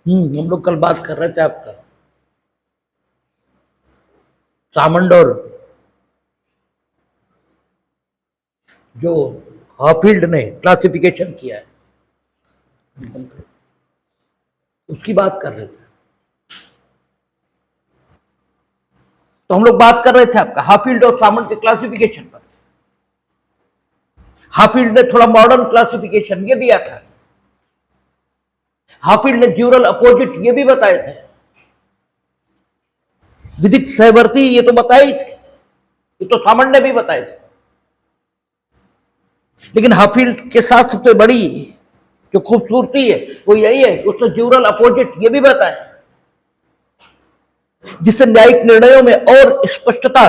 हम लोग कल बात कर रहे थे आपका सामंड और जो हॉफील्ड ने क्लासिफिकेशन किया है उसकी बात कर रहे थे। तो हम लोग बात कर रहे थे आपका हॉफील्ड और सामंड के क्लासिफिकेशन पर। हॉफील्ड ने थोड़ा मॉडर्न क्लासिफिकेशन ये दिया था, हॉफील्ड ने ड्यूरल अपोजिट ये भी बताए थे, विदिक सहवर्ती ये तो बताए थे, ये तो सामंड ने भी बताए थे। लेकिन हॉफील्ड के साथ सबसे बड़ी जो खूबसूरती है वो यही है कि उसने ड्यूरल अपोजिट ये भी बताया, जिससे न्यायिक निर्णयों में और स्पष्टता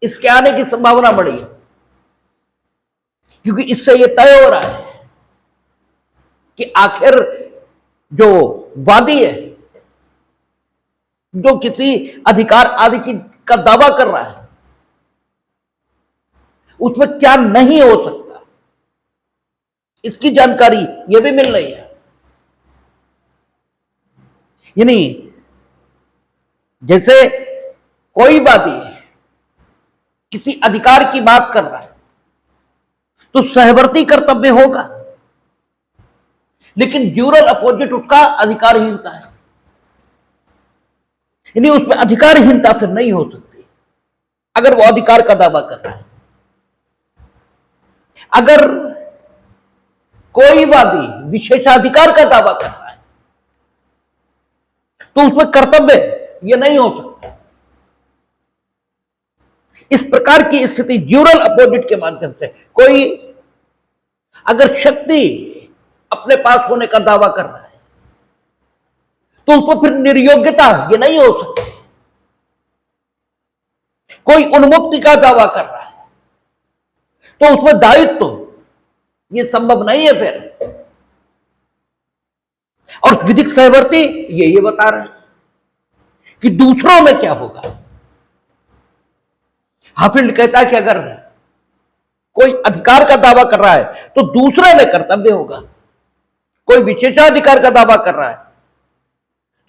इसके आने की संभावना बढ़ी है, क्योंकि इससे यह तय हो रहा है कि आखिर जो वादी है, जो किसी अधिकार आदि की का दावा कर रहा है, उसमें क्या नहीं हो सकता, इसकी जानकारी यह भी मिल रही है। यानी जैसे कोई वादी किसी अधिकार की बात कर रहा है तो सहवर्ती कर्तव्य होगा, लेकिन ड्यूरल अपोजिट उसका अधिकारहीनता है, यानी उसमें अधिकारहीनता फिर नहीं हो सकती अगर वो अधिकार का दावा कर रहा है। अगर कोई वादी विशेषाधिकार का दावा कर रहा है तो उसमें कर्तव्य यह नहीं हो सकता। इस प्रकार की स्थिति ड्यूरल अपोजिट के माध्यम से कोई अगर शक्ति अपने पास होने का दावा कर रहा है तो उसमें फिर निर्योग्यता यह नहीं हो सकती। कोई उन्मुक्ति का दावा कर रहा है तो उसमें दायित्व यह संभव नहीं है फिर। और विधिक सहवर्ती ये बता रहे हैं कि दूसरों में क्या होगा। हॉफील्ड कहता है कि अगर कोई अधिकार का दावा कर रहा है तो दूसरे में कर्तव्य होगा, कोई विशेषाधिकार का दावा कर रहा है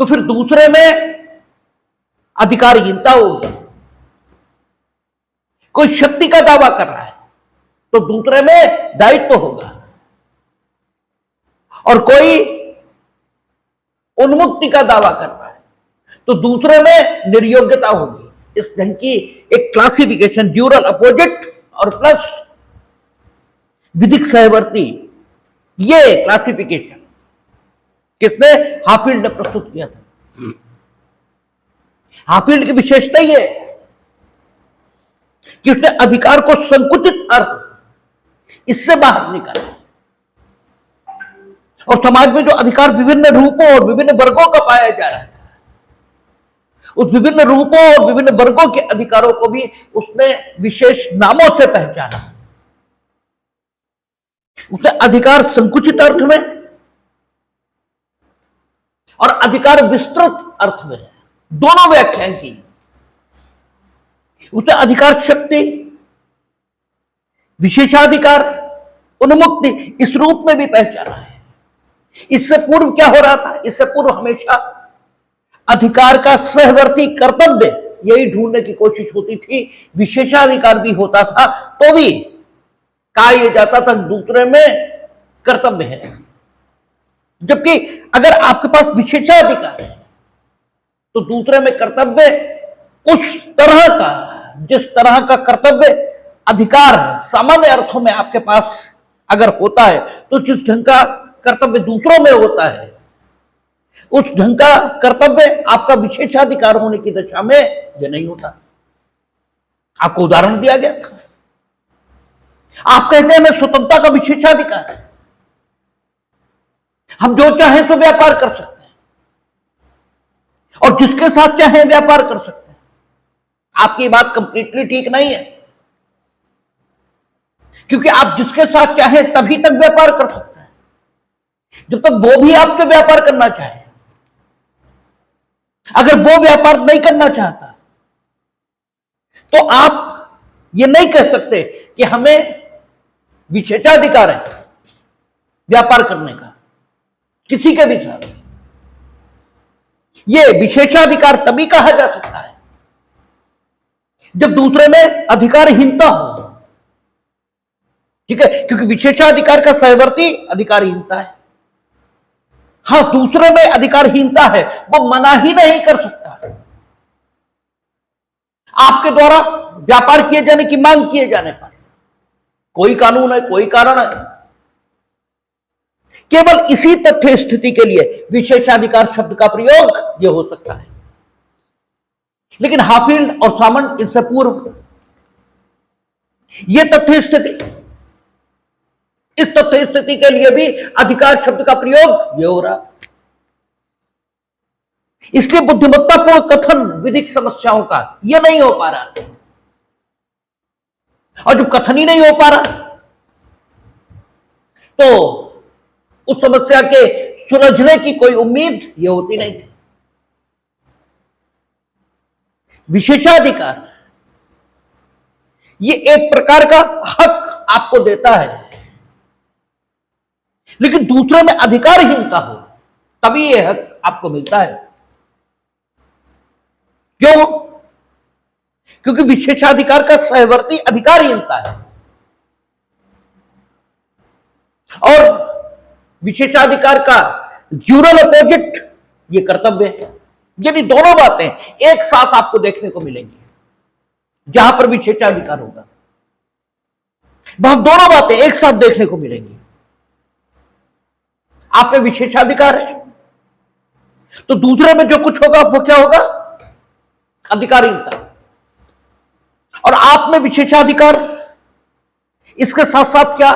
तो फिर दूसरे में अधिकारहीनता होगी, कोई शक्ति का दावा कर रहा है तो दूसरे में दायित्व होगा, और कोई उन्मुक्ति का दावा कर रहा है तो दूसरे में निर्योग्यता होगी। इस ढंग की एक क्लासिफिकेशन ड्यूरल अपोजिट और प्लस विधिक सहवर्ती, ये क्लासिफिकेशन किसने, हॉफील्ड ने प्रस्तुत किया था। हॉफील्ड की विशेषता यह है कि उसने अधिकार को संकुचित अर्थ इससे बाहर निकाला, और समाज में जो अधिकार विभिन्न रूपों और विभिन्न वर्गों का पाया जा रहा है, उस विभिन्न रूपों और विभिन्न वर्गों के अधिकारों को भी उसने विशेष नामों से पहचाना। उसने अधिकार संकुचित अर्थ में और अधिकार विस्तृत अर्थ में दोनों व्याख्याएं की। उसने अधिकार शक्ति, विशेषाधिकार, उन्मुक्ति इस रूप में भी पहचाना है। इससे पूर्व क्या हो रहा था, इससे पूर्व हमेशा अधिकार का सहवर्ती कर्तव्य यही ढूंढने की कोशिश होती थी, विशेषाधिकार भी होता था तो भी कहा यह जाता था दूसरे में कर्तव्य है। जबकि अगर आपके पास विशेषाधिकार है तो दूसरे में कर्तव्य उस तरह का, जिस तरह का कर्तव्य अधिकार सामान्य अर्थों में आपके पास अगर होता है तो जिस ढंग का कर्तव्य दूसरों में होता है उस ढंग का कर्तव्य आपका विशेषाधिकार होने की दशा में यह नहीं होता। आपको उदाहरण दिया गया था, आप कहते हैं मैं स्वतंत्रता का विशेषाधिकार है, हम जो चाहें तो व्यापार कर सकते हैं और जिसके साथ चाहें व्यापार कर सकते हैं। आपकी बात कंप्लीटली ठीक नहीं है, क्योंकि आप जिसके साथ चाहें तभी तक व्यापार कर सकते हैं जब तक वो भी आपसे व्यापार करना चाहे। अगर वो व्यापार नहीं करना चाहता तो आप ये नहीं कह सकते कि हमें विशेषाधिकार है व्यापार करने का। किसी के भी साथ। ये विशेषाधिकार तभी कहा जा सकता है जब दूसरे में अधिकारहीनता हो। ठीक है, क्योंकि विशेषाधिकार का सहवर्ती अधिकारहीनता है। हां, दूसरे में अधिकारहीनता है, वो मना ही नहीं कर सकता। आपके द्वारा व्यापार किए जाने की मांग किए जाने पर कोई कानून है, कोई कारण है, केवल इसी तथ्य स्थिति के लिए विशेषाधिकार शब्द का प्रयोग यह हो सकता है। लेकिन हाफिल्ड और सामंत इससे पूर्व यह तथ्य स्थिति, इस तथ्य स्थिति के लिए भी अधिकार शब्द का प्रयोग यह हो रहा। इसलिए बुद्धिमत्तापूर्ण कथन विधिक समस्याओं का यह नहीं हो पा रहा, और जब कथन ही नहीं हो पा रहा तो उस समस्या के सुलझने की कोई उम्मीद यह होती नहीं। विशेषाधिकार ये एक प्रकार का हक आपको देता है, लेकिन दूसरे में अधिकारहीनता हो तभी यह हक आपको मिलता है। क्यों? क्योंकि विशेषाधिकार का सहवर्ती अधिकारहीनता है और विशेषाधिकार का ड्यूरल अपोजिट ये कर्तव्य है। यानी दोनों बातें एक साथ आपको देखने को मिलेंगी। जहां पर विशेषाधिकार होगा वहां दोनों बातें एक साथ देखने को मिलेंगी। आप में विशेषाधिकार है तो दूसरे में जो कुछ होगा वो क्या होगा? अधिकारहीनता। और आप में विशेषाधिकार, इसके साथ साथ क्या,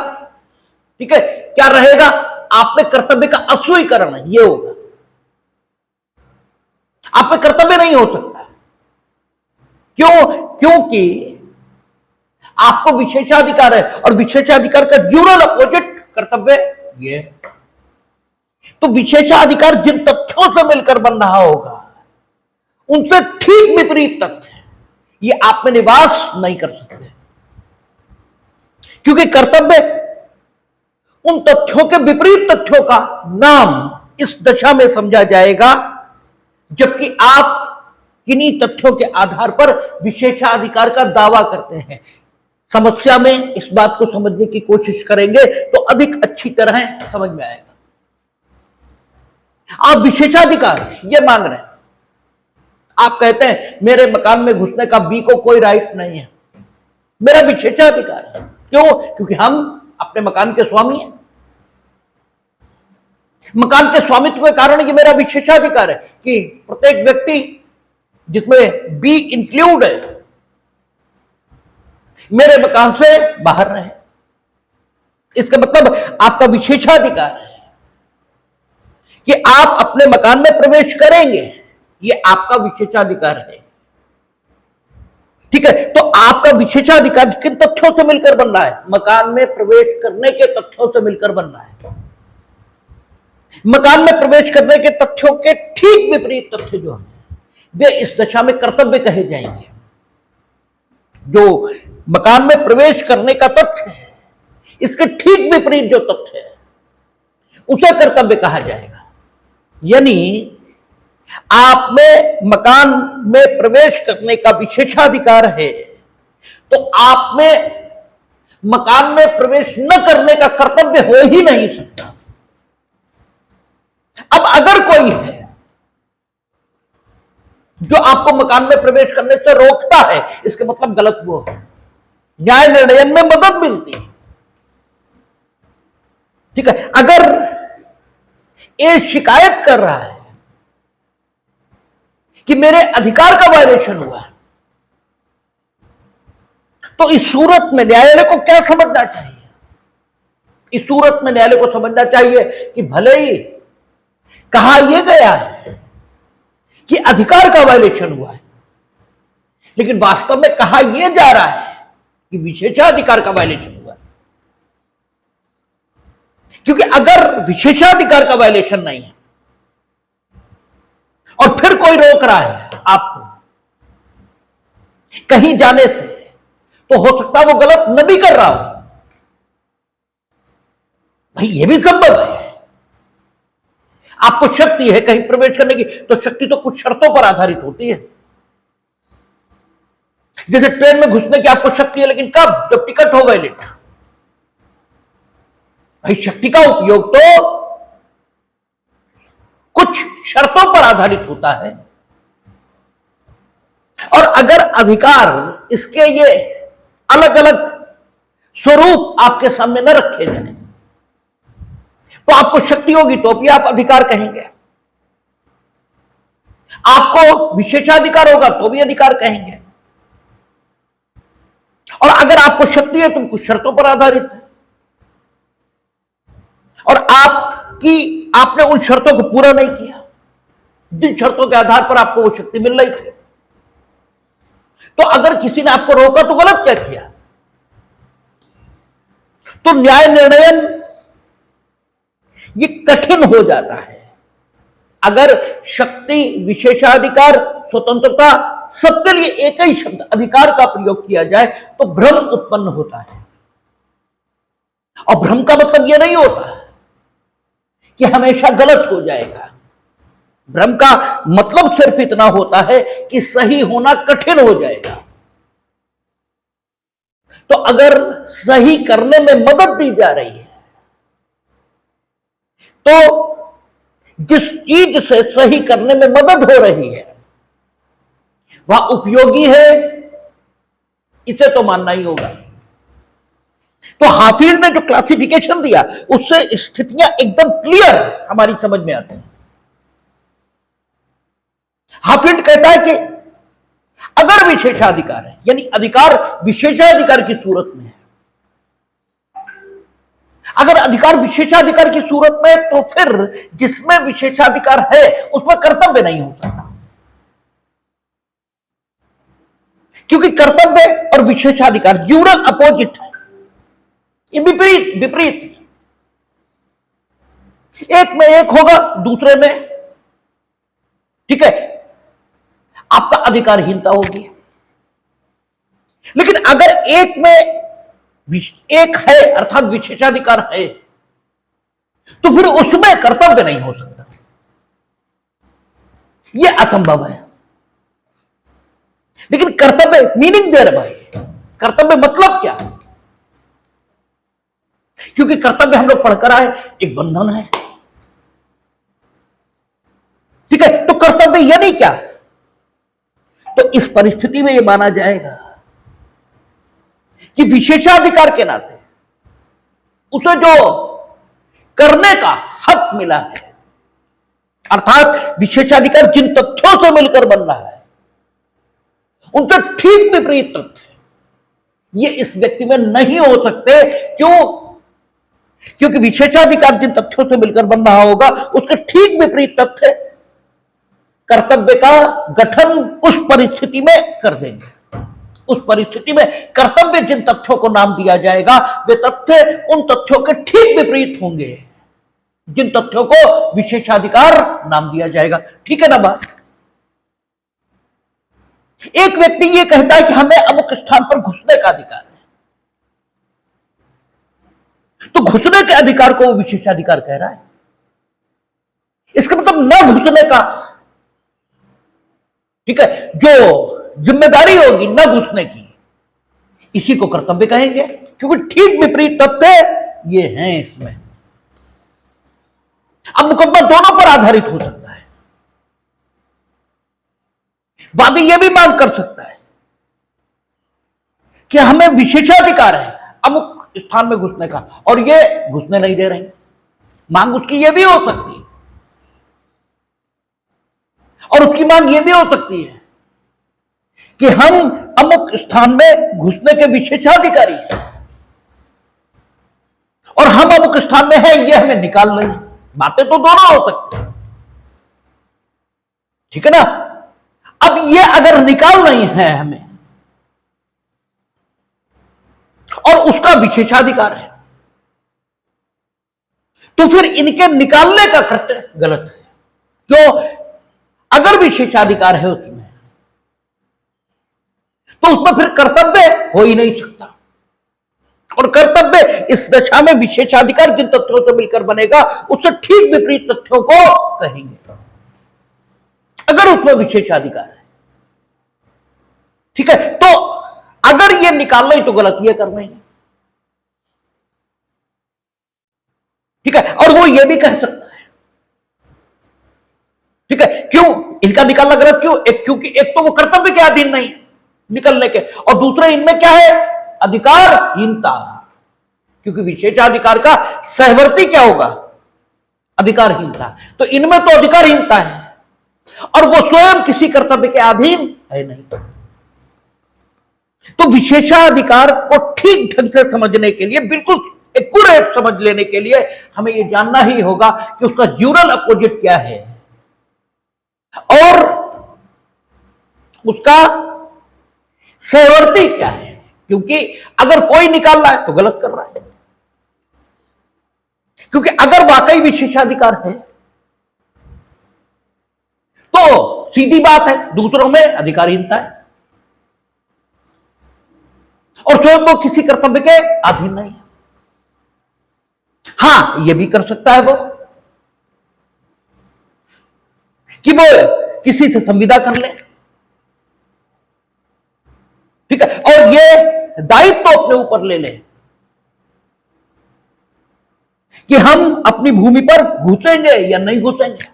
ठीक है, क्या रहेगा? आप में कर्तव्य का अस्वीकरण है, यह होगा। आप में कर्तव्य नहीं हो सकता। क्यों? क्योंकि आपको विशेषाधिकार है और विशेषाधिकार का ड्यूरल अपोजिट कर्तव्य ये है। तो विशेषाधिकार जिन तथ्यों से मिलकर बन रहा होगा उनसे ठीक विपरीत तथ्य ये आप में निवास नहीं कर सकते, क्योंकि कर्तव्य उन तथ्यों के विपरीत तथ्यों का नाम इस दशा में समझा जाएगा जबकि आप किन्हीं तथ्यों के आधार पर विशेषाधिकार का दावा करते हैं। समस्या में इस बात को समझने की कोशिश करेंगे तो अधिक अच्छी तरह समझ में आएगा। आप विशेषाधिकार ये मांग रहे हैं, आप कहते हैं मेरे मकान में घुसने का बी को कोई राइट नहीं है, मेरा विशेषाधिकार है। क्यों? क्योंकि हम अपने मकान के स्वामी हैं। मकान के स्वामित्व के कारण ये मेरा विशेषाधिकार है कि प्रत्येक व्यक्ति जिसमें बी इंक्लूड है मेरे मकान से बाहर रहे। इसका मतलब आपका विशेषाधिकार है कि आप अपने मकान में प्रवेश करेंगे, ये आपका विशेषाधिकार है। ठीक है, तो आपका विशेषाधिकार किन तथ्यों से मिलकर बन रहा है? मकान में प्रवेश करने के तथ्यों से मिलकर बन रहा है। मकान में प्रवेश करने के तथ्यों के ठीक विपरीत तथ्य जो है वे इस दशा में कर्तव्य कहे जाएंगे। जो मकान में प्रवेश करने का तथ्य है इसके ठीक विपरीत जो तथ्य है उसे कर्तव्य कहा जाएगा। यानी आप में मकान में प्रवेश करने का विशेषाधिकार है तो आप में मकान में प्रवेश न करने का कर्तव्य हो ही नहीं सकता। अब अगर कोई है जो आपको मकान में प्रवेश करने से रोकता है, इसके मतलब गलत वो है, न्याय निर्णय में मदद मिलती है। ठीक है, अगर ये शिकायत कर रहा है कि मेरे अधिकार का वायलेशन हुआ है तो इस सूरत में न्यायालय को क्या समझना चाहिए? इस सूरत में न्यायालय को समझना चाहिए कि भले ही कहा यह गया है कि अधिकार का वायलेशन हुआ है, लेकिन वास्तव में कहा यह जा रहा है कि विशेषाधिकार का वायलेशन हुआ है। क्योंकि अगर विशेषाधिकार का वायलेशन नहीं है और फिर कोई रोक रहा है आपको कहीं जाने से, तो हो सकता है वो गलत न भी कर रहा हो। भाई ये भी संभव है। आपको शक्ति है कहीं प्रवेश करने की, तो शक्ति तो कुछ शर्तों पर आधारित होती है। जैसे ट्रेन में घुसने की आपको शक्ति है, लेकिन कब? जब टिकट हो वैलिड। भाई शक्ति का उपयोग तो कुछ शर्तों पर आधारित होता है, और अगर अधिकार इसके ये अलग अलग स्वरूप आपके सामने न रखे जाए तो आपको शक्ति होगी तो भी आप अधिकार कहेंगे, आपको विशेषाधिकार होगा तो भी अधिकार कहेंगे, और अगर आपको शक्ति है तो कुछ शर्तों पर आधारित है, और आपने उन शर्तों को पूरा नहीं किया जिन शर्तों के आधार पर आपको वो शक्ति मिल रही थी। तो अगर किसी ने आपको रोका तो गलत क्या किया? तो न्याय निर्णयन ये कठिन हो जाता है अगर शक्ति, विशेषाधिकार, स्वतंत्रता सबके लिए एक ही शब्द अधिकार का प्रयोग किया जाए तो भ्रम उत्पन्न होता है। और भ्रम का मतलब यह नहीं होता कि हमेशा गलत हो जाएगा। भ्रम का मतलब सिर्फ इतना होता है कि सही होना कठिन हो जाएगा। तो अगर सही करने में मदद दी जा रही है तो जिस चीज से सही करने में मदद हो रही है वह उपयोगी है, इसे तो मानना ही होगा। तो हाफिज ने जो क्लासिफिकेशन दिया उससे स्थितियां एकदम क्लियर हमारी समझ में आती हैं। हाफिज कहता है कि अगर विशेषाधिकार है, यानी अधिकार विशेषाधिकार की सूरत में है, अगर अधिकार विशेषाधिकार की सूरत में, तो फिर जिसमें विशेषाधिकार है उसमें कर्तव्य नहीं हो सकता, क्योंकि कर्तव्य और विशेषाधिकार ड्यूरल अपोजिट है, ये विपरीत विपरीत। एक में एक होगा, दूसरे में, ठीक है, आपका अधिकारहीनता होगी। लेकिन अगर एक में एक है अर्थात विशेषाधिकार है तो फिर उसमें कर्तव्य नहीं हो सकता, यह असंभव है। लेकिन कर्तव्य मीनिंग दे रहे भाई, कर्तव्य मतलब क्या? क्योंकि कर्तव्य हम लोग पढ़कर आए एक बंधन है, ठीक है। तो कर्तव्य यानी क्या? तो इस परिस्थिति में यह माना जाएगा कि विशेषाधिकार के नाते उसे जो करने का हक मिला है, अर्थात विशेषाधिकार जिन तथ्यों से मिलकर बन रहा है उनसे ठीक विपरीत तथ्य ये इस व्यक्ति में नहीं हो सकते। क्यों? क्योंकि विशेषाधिकार जिन तथ्यों से मिलकर बन रहा होगा उसके ठीक विपरीत तथ्य कर्तव्य का गठन उस परिस्थिति में कर देंगे। उस परिस्थिति में कर्तव्य जिन तथ्यों को नाम दिया जाएगा वे तथ्य उन तथ्यों के ठीक विपरीत होंगे जिन तथ्यों को विशेषाधिकार नाम दिया जाएगा। ठीक है ना बात? एक व्यक्ति ये कहता है कि हमें अमुक स्थान पर घुसने का अधिकार है, तो घुसने के अधिकार को वो विशेषाधिकार कह रहा है। इसका मतलब न घुसने का, ठीक है, जो जिम्मेदारी होगी न घुसने की, इसी को कर्तव्य कहेंगे, क्योंकि ठीक विपरीत तथ्य ये हैं इसमें। अब मुकदमा दोनों पर आधारित हो सकता है। वादी यह भी मांग कर सकता है कि हमें विशेषाधिकार है अमुक स्थान में घुसने का और ये घुसने नहीं दे रहे, मांग उसकी यह भी हो सकती है। और उसकी मांग यह भी हो सकती है कि हम अमुक स्थान में घुसने के विशेषाधिकारी हैं और हम अमुक स्थान में हैं, ये हमें निकाल रही। बातें तो दोनों हो सकती हैं, ठीक है ना। अब ये अगर निकाल रही है हमें और उसका विशेषाधिकार है तो फिर इनके निकालने का कृत्य गलत है। क्यों? अगर विशेषाधिकार है उसमें तो उसमें फिर कर्तव्य हो ही नहीं सकता, और कर्तव्य इस दशा में विशेषाधिकार जिन तथ्यों से मिलकर बनेगा उससे ठीक विपरीत तथ्यों को कहेंगे अगर उसमें विशेषाधिकार है। ठीक है, तो अगर ये निकालना ही तो गलत ये करना ही। ठीक है, और वो ये भी कह सकता है। ठीक है, क्यों इनका निकालना गलत क्यों? क्योंकि एक तो वो कर्तव्य के अधीन नहीं निकलने के, और दूसरा इनमें क्या है? अधिकारहीनता। क्योंकि विशेषाधिकार का सहवर्ती क्या होगा? अधिकारहीनता। तो इनमें तो अधिकारहीनता है और वो स्वयं किसी कर्तव्य के अधीन है नहीं। तो विशेषाधिकार को ठीक ढंग से समझने के लिए, बिल्कुल एक्यूरेट समझ लेने के लिए हमें यह जानना ही होगा कि उसका ड्यूरल अपोजिट क्या है और उसका सहवर्ती क्या है। क्योंकि अगर कोई निकाल रहा है तो गलत कर रहा है, क्योंकि अगर वाकई विशेषाधिकार है तो सीधी बात है दूसरों में अधिकारहीनता है और स्वयं वो किसी कर्तव्य के अधीन नहीं है। हां, ये भी कर सकता है वो कि वो किसी से संविदा कर ले। ठीक है, और ये दायित्व तो अपने ऊपर ले ले कि हम अपनी भूमि पर घुसेंगे या नहीं घुसेंगे।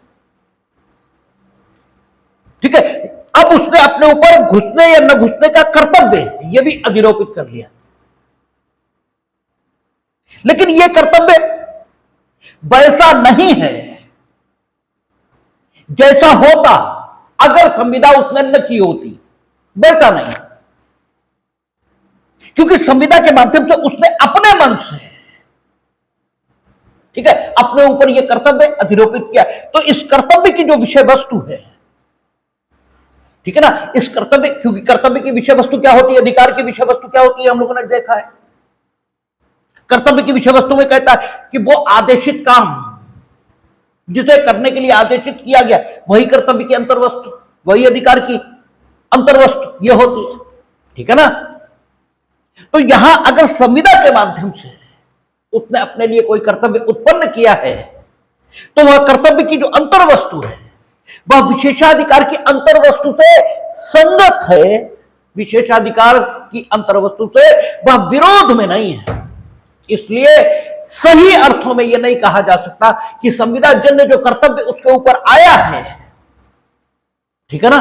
ठीक है, अब उसने अपने ऊपर घुसने या न घुसने का कर्तव्य यह भी अधिरोपित कर लिया, लेकिन यह कर्तव्य वैसा नहीं है जैसा होता अगर संविदा उसने न की होती। वैसा नहीं, क्योंकि संविदा के माध्यम से उसने अपने मन से, ठीक है, अपने ऊपर यह कर्तव्य अधिरोपित किया। तो इस कर्तव्य की जो विषय वस्तु है, ठीक है ना, इस कर्तव्य, क्योंकि कर्तव्य की विषय वस्तु क्या होती है, अधिकार की विषय वस्तु क्या होती है, हम लोगों ने देखा है। कर्तव्य की विषय वस्तु में कहता है कि वो आदेशित काम जिसे करने के लिए आदेशित किया गया वही कर्तव्य की अंतर्वस्तु, वही अधिकार की अंतर्वस्तु ये होती है। ठीक है ना, तो यहां अगर संविदा के माध्यम से उसने अपने लिए कोई कर्तव्य उत्पन्न किया है तो वह कर्तव्य की जो अंतर्वस्तु है वह विशेषाधिकार की अंतर्वस्तु से संगत है, विशेषाधिकार की अंतर्वस्तु से वह विरोध में नहीं है। इसलिए सही अर्थों में यह नहीं कहा जा सकता कि संविदा जन्य जो कर्तव्य उसके ऊपर आया है, ठीक है ना,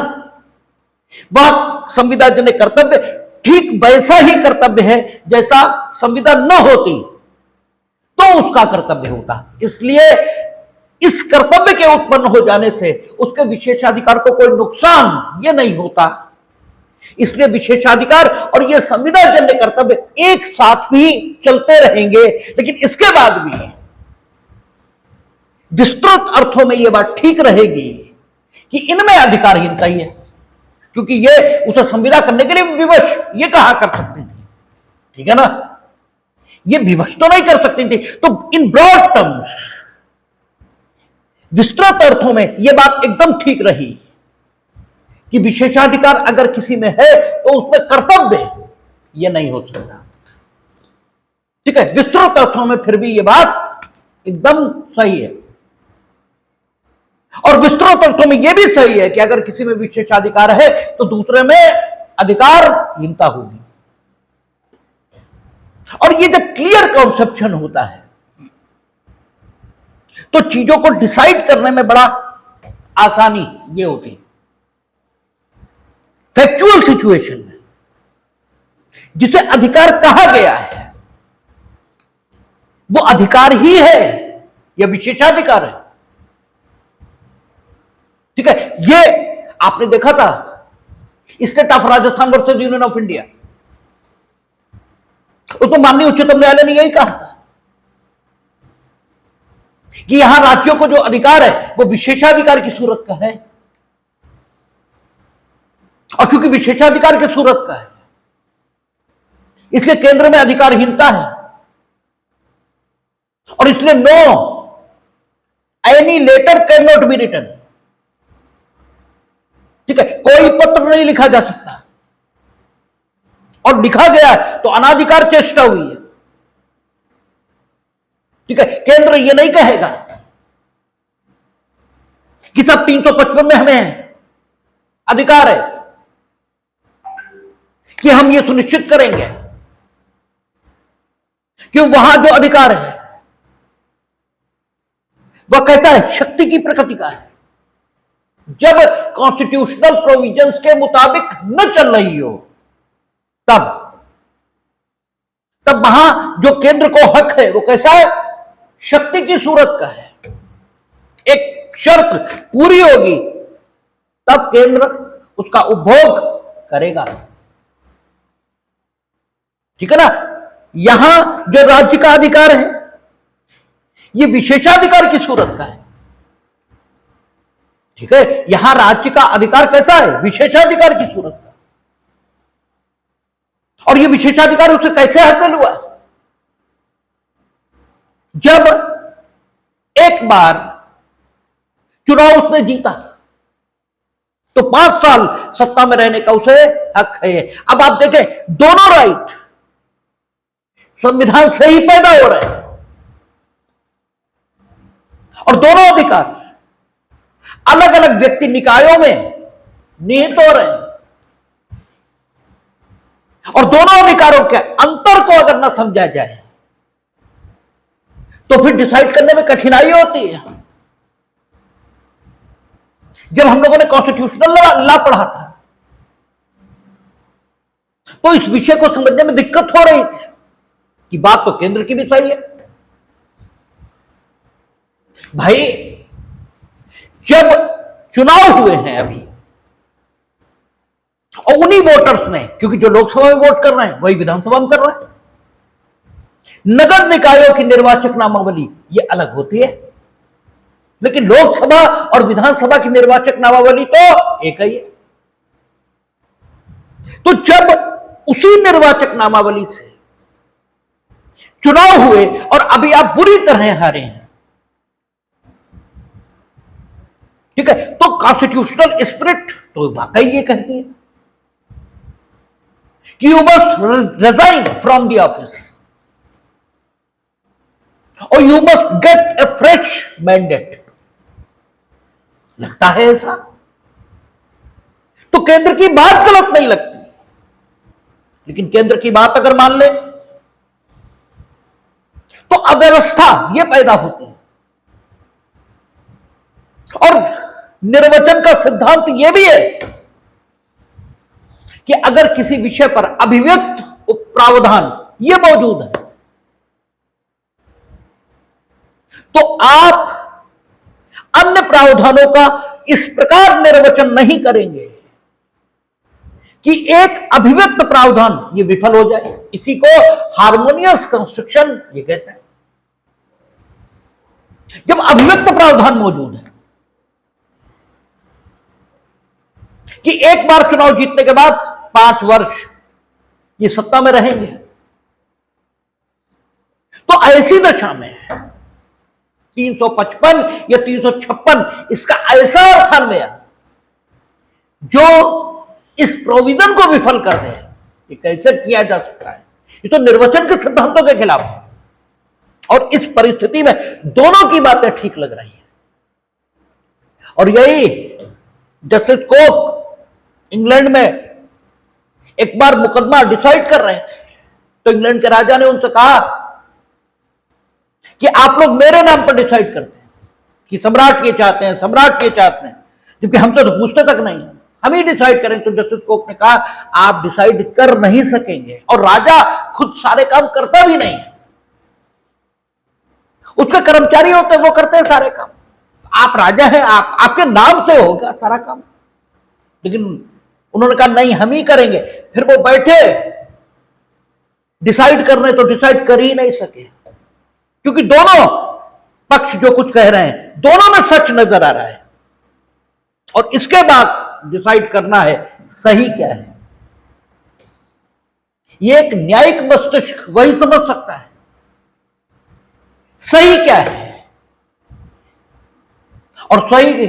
वह संविदा जन्य कर्तव्य ठीक वैसा ही कर्तव्य है जैसा संविदा न होती तो उसका कर्तव्य होता। इसलिए इस कर्तव्य के उत्पन्न हो जाने से उसके विशेषाधिकार को कोई नुकसान यह नहीं होता। इसलिए विशेषाधिकार और यह संविदा जन्य कर्तव्य एक साथ भी चलते रहेंगे, लेकिन इसके बाद भी विस्तृत अर्थों में यह बात ठीक रहेगी कि इनमें अधिकारहीनता ही है, क्योंकि ये उसे संविदा करने के लिए विवश ये कहा कर सकते थे। ठीक है ना, ये विवश तो नहीं कर सकती थी। तो इन ब्रॉड टर्म्स, विस्तृत अर्थों में यह बात एकदम ठीक रही कि विशेषाधिकार अगर किसी में है तो उसमें कर्तव्य यह नहीं हो सकता। ठीक है, विस्तृत अर्थों में फिर भी यह बात एकदम सही है, और विस्तृत अर्थों में यह भी सही है कि अगर किसी में विशेषाधिकार है तो दूसरे में अधिकारहीनता होगी। और ये जब क्लियर कॉन्सेप्शन होता है तो चीजों को डिसाइड करने में बड़ा आसानी ये होती है। फैक्चुअल सिचुएशन में जिसे अधिकार कहा गया है वो अधिकार ही है या विशेषाधिकार है। ठीक है, ये आपने देखा था state of Rajasthan versus union of India, उसमें माननीय उच्चतम न्यायालय ने यही कहा था कि यहां राज्यों को जो अधिकार है वो विशेषाधिकार की सूरत का है, और चूंकि विशेषाधिकार की सूरत का है इसलिए केंद्र में अधिकारहीनता है, और इसलिए no any letter can not be written. ठीक है, कोई पत्र नहीं लिखा जा सकता, और लिखा गया है तो अनाधिकार चेष्टा हुई है। ठीक है, केंद्र ये नहीं कहेगा कि सब 355 में हमें अधिकार है कि हम ये सुनिश्चित करेंगे कि वहां जो अधिकार है वह कहता है शक्ति की प्रकृति का है। जब कॉन्स्टिट्यूशनल प्रोविजंस के मुताबिक न चल रही हो तब वहां जो केंद्र को हक है वो कैसा है, शक्ति की सूरत का है। एक शर्त पूरी होगी तब केंद्र उसका उपभोग करेगा, ठीक है ना। यहां जो राज्य का अधिकार है ये विशेषाधिकार की सूरत का है, ठीक है। यहां राज्य का अधिकार कैसा है, विशेषाधिकार की सूरत का। और ये विशेषाधिकार उसे कैसे हासिल हुआ, जब एक बार चुनाव उसने जीता तो 5 साल सत्ता में रहने का उसे हक है। अब आप देखें, दोनों राइट संविधान से ही पैदा हो रहे हैं और दोनों अधिकार अलग अलग व्यक्ति निकायों में निहित हो रहे हैं। और दोनों अधिकारों के अंतर को अगर ना समझा जाए तो फिर डिसाइड करने में कठिनाई होती है। जब हम लोगों ने कॉन्स्टिट्यूशनल लॉ पढ़ा था तो इस विषय को समझने में दिक्कत हो रही थी कि बात तो केंद्र की भी सही है। भाई जब चुनाव हुए हैं अभी और उन्हीं वोटर्स ने, क्योंकि जो लोकसभा में वोट कर रहे हैं वही विधानसभा में कर रहे हैं, नगर निकायों की निर्वाचक नामावली ये अलग होती है लेकिन लोकसभा और विधानसभा की निर्वाचक नामावली तो एक ही है। तो जब उसी निर्वाचक नामावली से चुनाव हुए और अभी आप बुरी तरह हारे हैं, ठीक है, तो कॉन्स्टिट्यूशनल स्पिरिट तो वाकई ये कहती है कि you must resign from the office और you must get a fresh mandate. लगता है ऐसा तो केंद्र की बात गलत नहीं लगती, लेकिन केंद्र की बात अगर मान ले तो अव्यवस्था यह पैदा होती है। और निर्वाचन का सिद्धांत यह भी है कि अगर किसी विषय पर अभिव्यक्त प्रावधान यह मौजूद है तो आप अन्य प्रावधानों का इस प्रकार निर्वचन नहीं करेंगे कि एक अभिव्यक्त प्रावधान ये विफल हो जाए। इसी को हार्मोनियस कंस्ट्रक्शन ये कहते हैं। जब अभिव्यक्त प्रावधान मौजूद है कि एक बार चुनाव जीतने के बाद 5 वर्ष ये सत्ता में रहेंगे, तो ऐसी दशा में 355 या 356 इसका ऐसा अर्थान्वय जो इस प्रोविजन को विफल कर दे, ये कैसे किया जा सकता है? ये तो निर्वाचन के सिद्धांतों के खिलाफ है। और इस परिस्थिति में दोनों की बातें ठीक लग रही हैं और यही जस्टिस कोक इंग्लैंड में एक बार मुकदमा डिसाइड कर रहे थे तो इंग्लैंड के राजा ने उनसे कहा कि आप लोग मेरे नाम पर डिसाइड करते हैं कि सम्राट ये चाहते हैं, सम्राट ये चाहते हैं, जबकि हमसे तो पूछते तक नहीं है, हम ही डिसाइड करें। तो जस्टिस कोक ने कहा आप डिसाइड कर नहीं सकेंगे और राजा खुद सारे काम करता भी नहीं है, उसके कर्मचारी होते हैं वो करते हैं सारे काम। आप राजा हैं, आपके नाम से होगा सारा काम, लेकिन उन्होंने कहा नहीं हम ही करेंगे। फिर वो बैठे डिसाइड करने तो डिसाइड कर ही नहीं सके क्योंकि दोनों पक्ष जो कुछ कह रहे हैं दोनों में सच नजर आ रहा है और इसके बाद डिसाइड करना है सही क्या है। ये एक न्यायिक मस्तिष्क वही समझ सकता है सही क्या है और सही,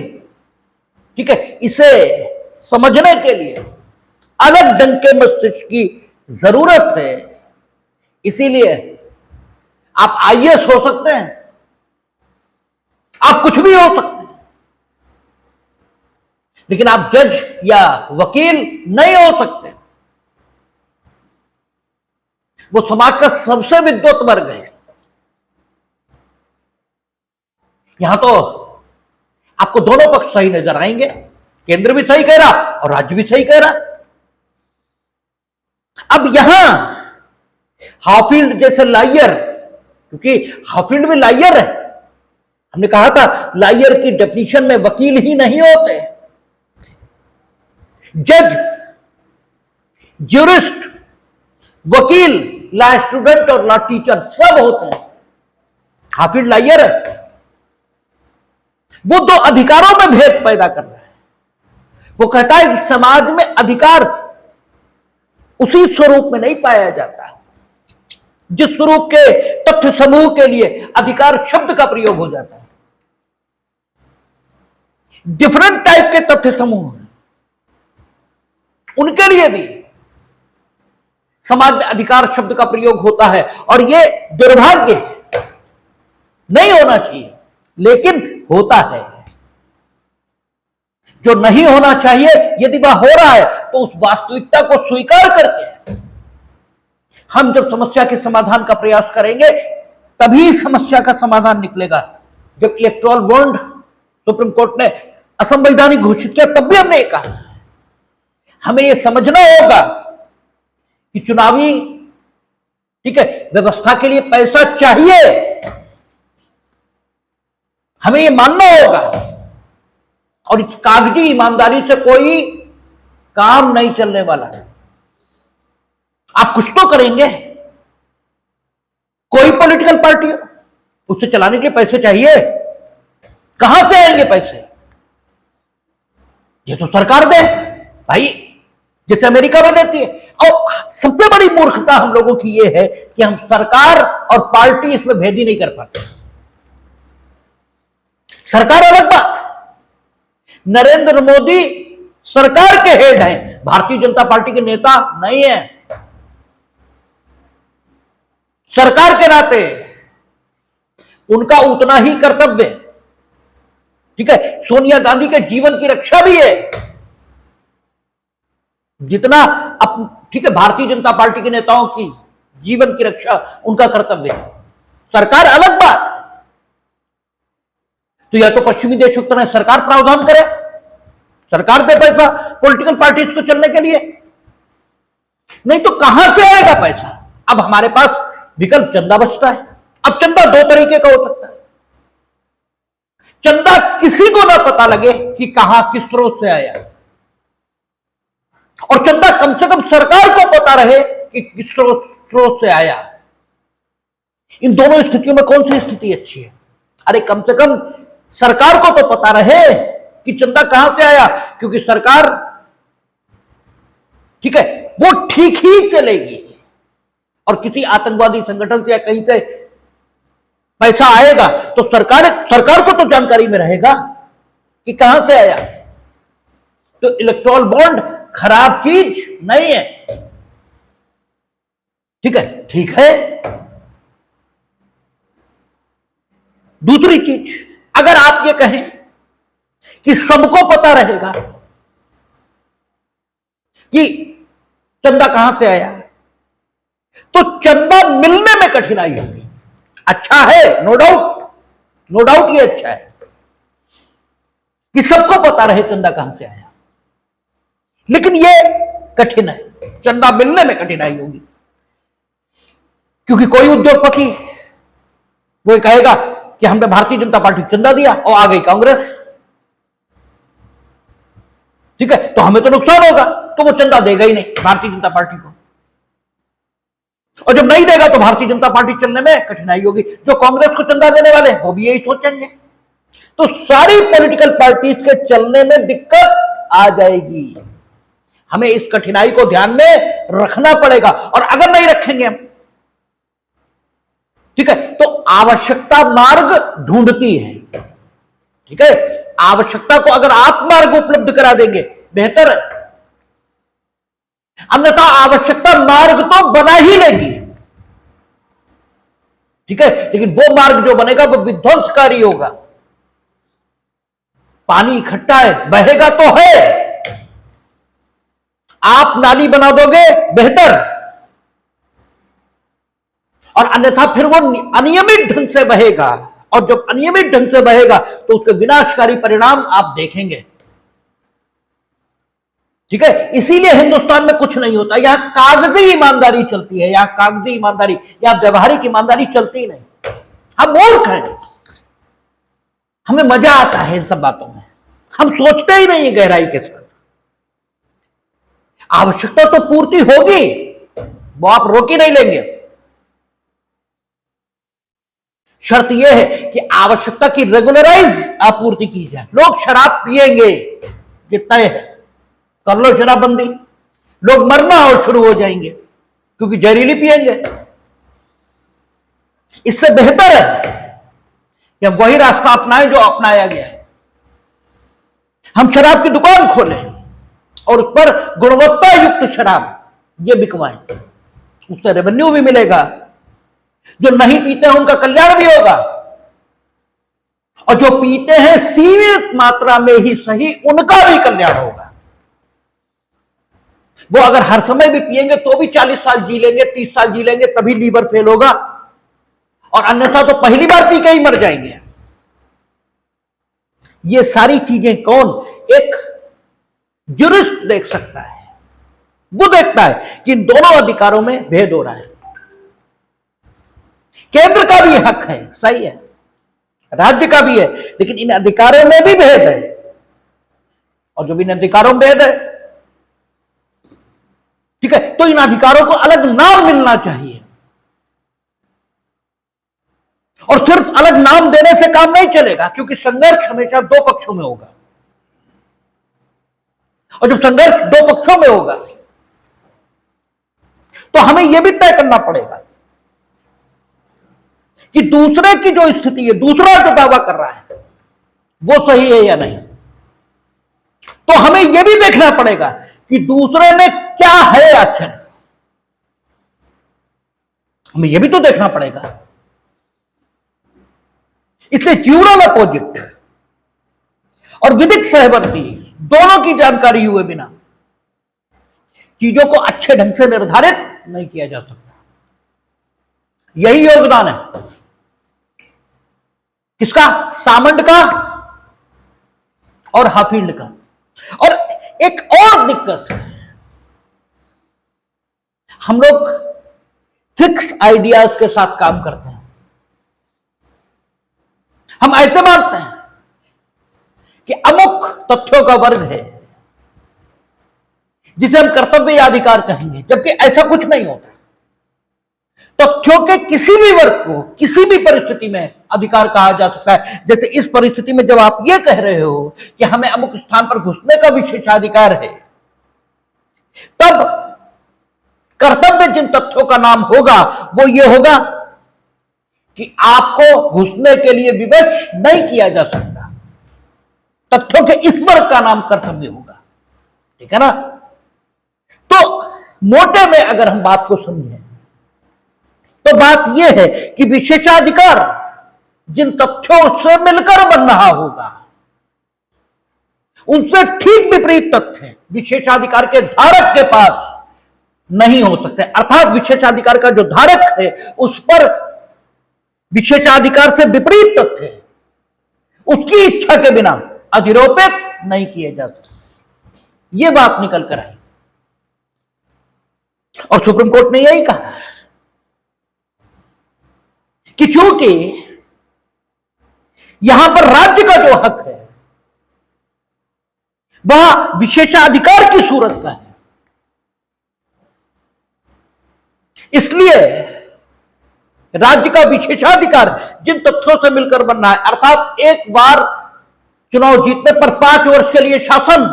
ठीक है। इसे समझने के लिए अलग ढंग के मस्तिष्क की जरूरत है। इसीलिए आप आईएएस हो सकते हैं, आप कुछ भी हो सकते हैं, लेकिन आप जज या वकील नहीं हो सकते। वो समाज का सबसे विद्वत वर्ग है। यहां तो आपको दोनों पक्ष सही नजर आएंगे, केंद्र भी सही कह रहा और राज्य भी सही कह रहा। अब यहां हाफिल्ड जैसे लायर, क्योंकि हाफिल्ड भी लायर है, हमने कहा था लायर की डेफिनेशन में वकील ही नहीं होते, जज, ज्यूरिस्ट, वकील, लॉ स्टूडेंट और लॉ टीचर सब होते हैं। हाफिल्ड लायर है, वो दो अधिकारों में भेद पैदा कर रहा है। वो कहता है कि समाज में अधिकार उसी स्वरूप में नहीं पाया जाता जिस स्वरूप के तथ्य समूह के लिए अधिकार शब्द का प्रयोग हो जाता है। डिफरेंट टाइप के तथ्य समूह हैं, उनके लिए भी समाज में अधिकार शब्द का प्रयोग होता है, और यह दुर्भाग्य है, नहीं होना चाहिए, लेकिन होता है। जो नहीं होना चाहिए, यदि वह हो रहा है तो उस वास्तविकता को स्वीकार करके हम जब समस्या के समाधान का प्रयास करेंगे तभी समस्या का समाधान निकलेगा। जब इलेक्टोरल बॉन्ड सुप्रीम कोर्ट ने असंवैधानिक घोषित किया तब भी हमने कहा हमें यह समझना होगा कि चुनावी ठीक है व्यवस्था के लिए पैसा चाहिए, हमें यह मानना होगा, और इस कागजी ईमानदारी से कोई काम नहीं चलने वाला है। आप कुछ तो करेंगे, कोई पॉलिटिकल पार्टी हो, उसे चलाने के लिए पैसे चाहिए, कहां से आएंगे पैसे? ये तो सरकार दे भाई, जैसे अमेरिका में देती है। और सबसे बड़ी मूर्खता हम लोगों की यह है कि हम सरकार और पार्टी इसमें भेद ही नहीं कर पाते। सरकार अलग बात, नरेंद्र मोदी सरकार के हेड हैं, भारतीय जनता पार्टी के नेता नहीं है। सरकार के नाते उनका उतना ही कर्तव्य, ठीक है, सोनिया गांधी के जीवन की रक्षा भी है जितना ठीक है भारतीय जनता पार्टी के नेताओं की जीवन की रक्षा उनका कर्तव्य है। सरकार अलग बात, तो या तो पश्चिमी देशों की तरह सरकार प्रावधान करे, सरकार दे पैसा पॉलिटिकल पार्टीज को चलने के लिए, नहीं तो कहां से आएगा पैसा? अब हमारे पास विकल्प चंदा बचता है। अब चंदा दो तरीके का हो सकता है। चंदा किसी को ना पता लगे कि कहां किस स्रोत से आया, और चंदा कम से कम सरकार को पता रहे कि किस स्रोत से आया। इन दोनों स्थितियों में कौन सी स्थिति अच्छी है? अरे कम से कम सरकार को तो पता रहे कि चंदा कहां से आया, क्योंकि सरकार ठीक है वो ठीक ही चलेगी, और किसी आतंकवादी संगठन से या कहीं से पैसा आएगा तो सरकार को तो जानकारी में रहेगा कि कहां से आया। तो इलेक्टोरल बॉन्ड खराब चीज नहीं है, ठीक है, ठीक है। दूसरी चीज, अगर आप ये कहें कि सबको पता रहेगा कि चंदा कहां से आया, तो चंदा मिलने में कठिनाई होगी। अच्छा है, नो डाउट, नो डाउट ये अच्छा है कि सबको पता रहे चंदा कहां से आया, लेकिन ये कठिन है, चंदा मिलने में कठिनाई होगी। क्योंकि कोई उद्योगपति वो कहेगा कि हमने भारतीय जनता पार्टी को चंदा दिया और आ गई कांग्रेस, ठीक है, तो हमें तो नुकसान होगा, तो वो चंदा देगा ही नहीं भारतीय जनता पार्टी को, और जब नहीं देगा तो भारतीय जनता पार्टी चलने में कठिनाई होगी। जो कांग्रेस को चंदा देने वाले वो भी यही सोचेंगे, तो सारी पॉलिटिकल पार्टीज के चलने में दिक्कत आ जाएगी। हमें इस कठिनाई को ध्यान में रखना पड़ेगा, और अगर नहीं रखेंगे हम, ठीक है, तो आवश्यकता मार्ग ढूंढती है, ठीक है, आवश्यकता को अगर आप मार्ग उपलब्ध करा देंगे बेहतर है, अन्यथा आवश्यकता मार्ग तो बना ही लेगी। ठीक है, लेकिन वो मार्ग जो बनेगा वो विध्वंसकारी होगा। पानी इकट्ठा है, बहेगा तो है, आप नाली बना दोगे बेहतर, और अन्यथा फिर वो अनियमित ढंग से बहेगा, और जब अनियमित ढंग से बहेगा तो उसके विनाशकारी परिणाम आप देखेंगे। ठीक है, इसीलिए हिंदुस्तान में कुछ नहीं होता, यहां कागजी ईमानदारी चलती है, यहां कागजी ईमानदारी या व्यवहारिक ईमानदारी चलती ही नहीं। हम मूर्ख हैं, हमें मजा आता है इन सब बातों में, हम सोचते ही नहीं है गहराई के साथ। आवश्यकता तो पूर्ति होगी, वो आप रोक ही नहीं लेंगे। शर्त यह है कि आवश्यकता की रेगुलराइज आपूर्ति की जाए। लोग शराब पिएंगे, ये तय है, कर लो शराबबंदी, लोग मरना और शुरू हो जाएंगे क्योंकि जहरीली पिएंगे। इससे बेहतर है कि हम वही रास्ता अपनाएं जो अपनाया गया है। हम शराब की दुकान खोलें और उस पर गुणवत्ता युक्त शराब ये बिकवाएं, उससे रेवेन्यू भी मिलेगा, जो नहीं पीते हैं उनका कल्याण भी होगा, और जो पीते हैं सीमित मात्रा में ही सही उनका भी कल्याण होगा। वो अगर हर समय भी पिएंगे तो भी 40 साल जी लेंगे, 30 साल जी लेंगे, तभी लीवर फेल होगा, और अन्यथा तो पहली बार पी के ही मर जाएंगे। ये सारी चीजें कौन, एक जुरिस्ट देख सकता है, वो देखता है कि इन दोनों अधिकारों में भेद हो रहा है। केंद्र का भी हक है, सही है, राज्य का भी है, लेकिन इन अधिकारों में भी भेद है, और जब इन अधिकारों में भेद है, ठीक है, तो इन अधिकारों को अलग नाम मिलना चाहिए। और सिर्फ अलग नाम देने से काम नहीं चलेगा, क्योंकि संघर्ष हमेशा दो पक्षों में होगा, और जब संघर्ष दो पक्षों में होगा तो हमें यह भी तय करना पड़ेगा कि दूसरे की जो स्थिति है, दूसरा जो दावा कर रहा है वो सही है या नहीं। तो हमें यह भी देखना पड़ेगा कि दूसरे में क्या है आखिर, हमें यह भी तो देखना पड़ेगा। इसलिए ड्यूरल अपोजिट और विधिक सहवर्ती दोनों की जानकारी हुए बिना चीजों को अच्छे ढंग से निर्धारित नहीं किया जा सकता। यही योगदान है किसका, सामंड का और हाफील्ड का। और एक और दिक्कत है, हम लोग फिक्स आइडियाज के साथ काम करते हैं। हम ऐसे मानते हैं कि अमुक तथ्यों का वर्ग है जिसे हम कर्तव्य या अधिकार कहेंगे, जबकि ऐसा कुछ नहीं होता। तथ्यों के किसी भी वर्ग को किसी भी परिस्थिति में अधिकार कहा जा सकता है। जैसे इस परिस्थिति में जब आप ये कह रहे हो कि हमें अमुक स्थान पर घुसने का विशेषाधिकार है, तब कर्तव्य जिन तथ्यों का नाम होगा वो ये होगा कि आपको घुसने के लिए विवश नहीं किया जा सकता। तथ्यों के इस वर्ग का नाम कर्तव्य होगा, ठीक है ना। तो मोटे में अगर हम बात को समझें तो बात यह है कि विशेषाधिकार जिन तथ्यों से मिलकर बन रहा होगा उनसे ठीक विपरीत तथ्य विशेषाधिकार के धारक के पास नहीं हो सकते। अर्थात विशेषाधिकार का जो धारक है उस पर विशेषाधिकार से विपरीत तथ्य उसकी इच्छा के बिना अधिरोपित नहीं किए जा सकते। यह बात निकल कर आई, और सुप्रीम कोर्ट ने यही कहा कि चूंकि यहां पर राज्य का जो हक है वह विशेषाधिकार की सूरत का है, इसलिए राज्य का विशेषाधिकार जिन तथ्यों से मिलकर बनना है, अर्थात एक बार चुनाव जीतने पर 5 वर्ष के लिए शासन,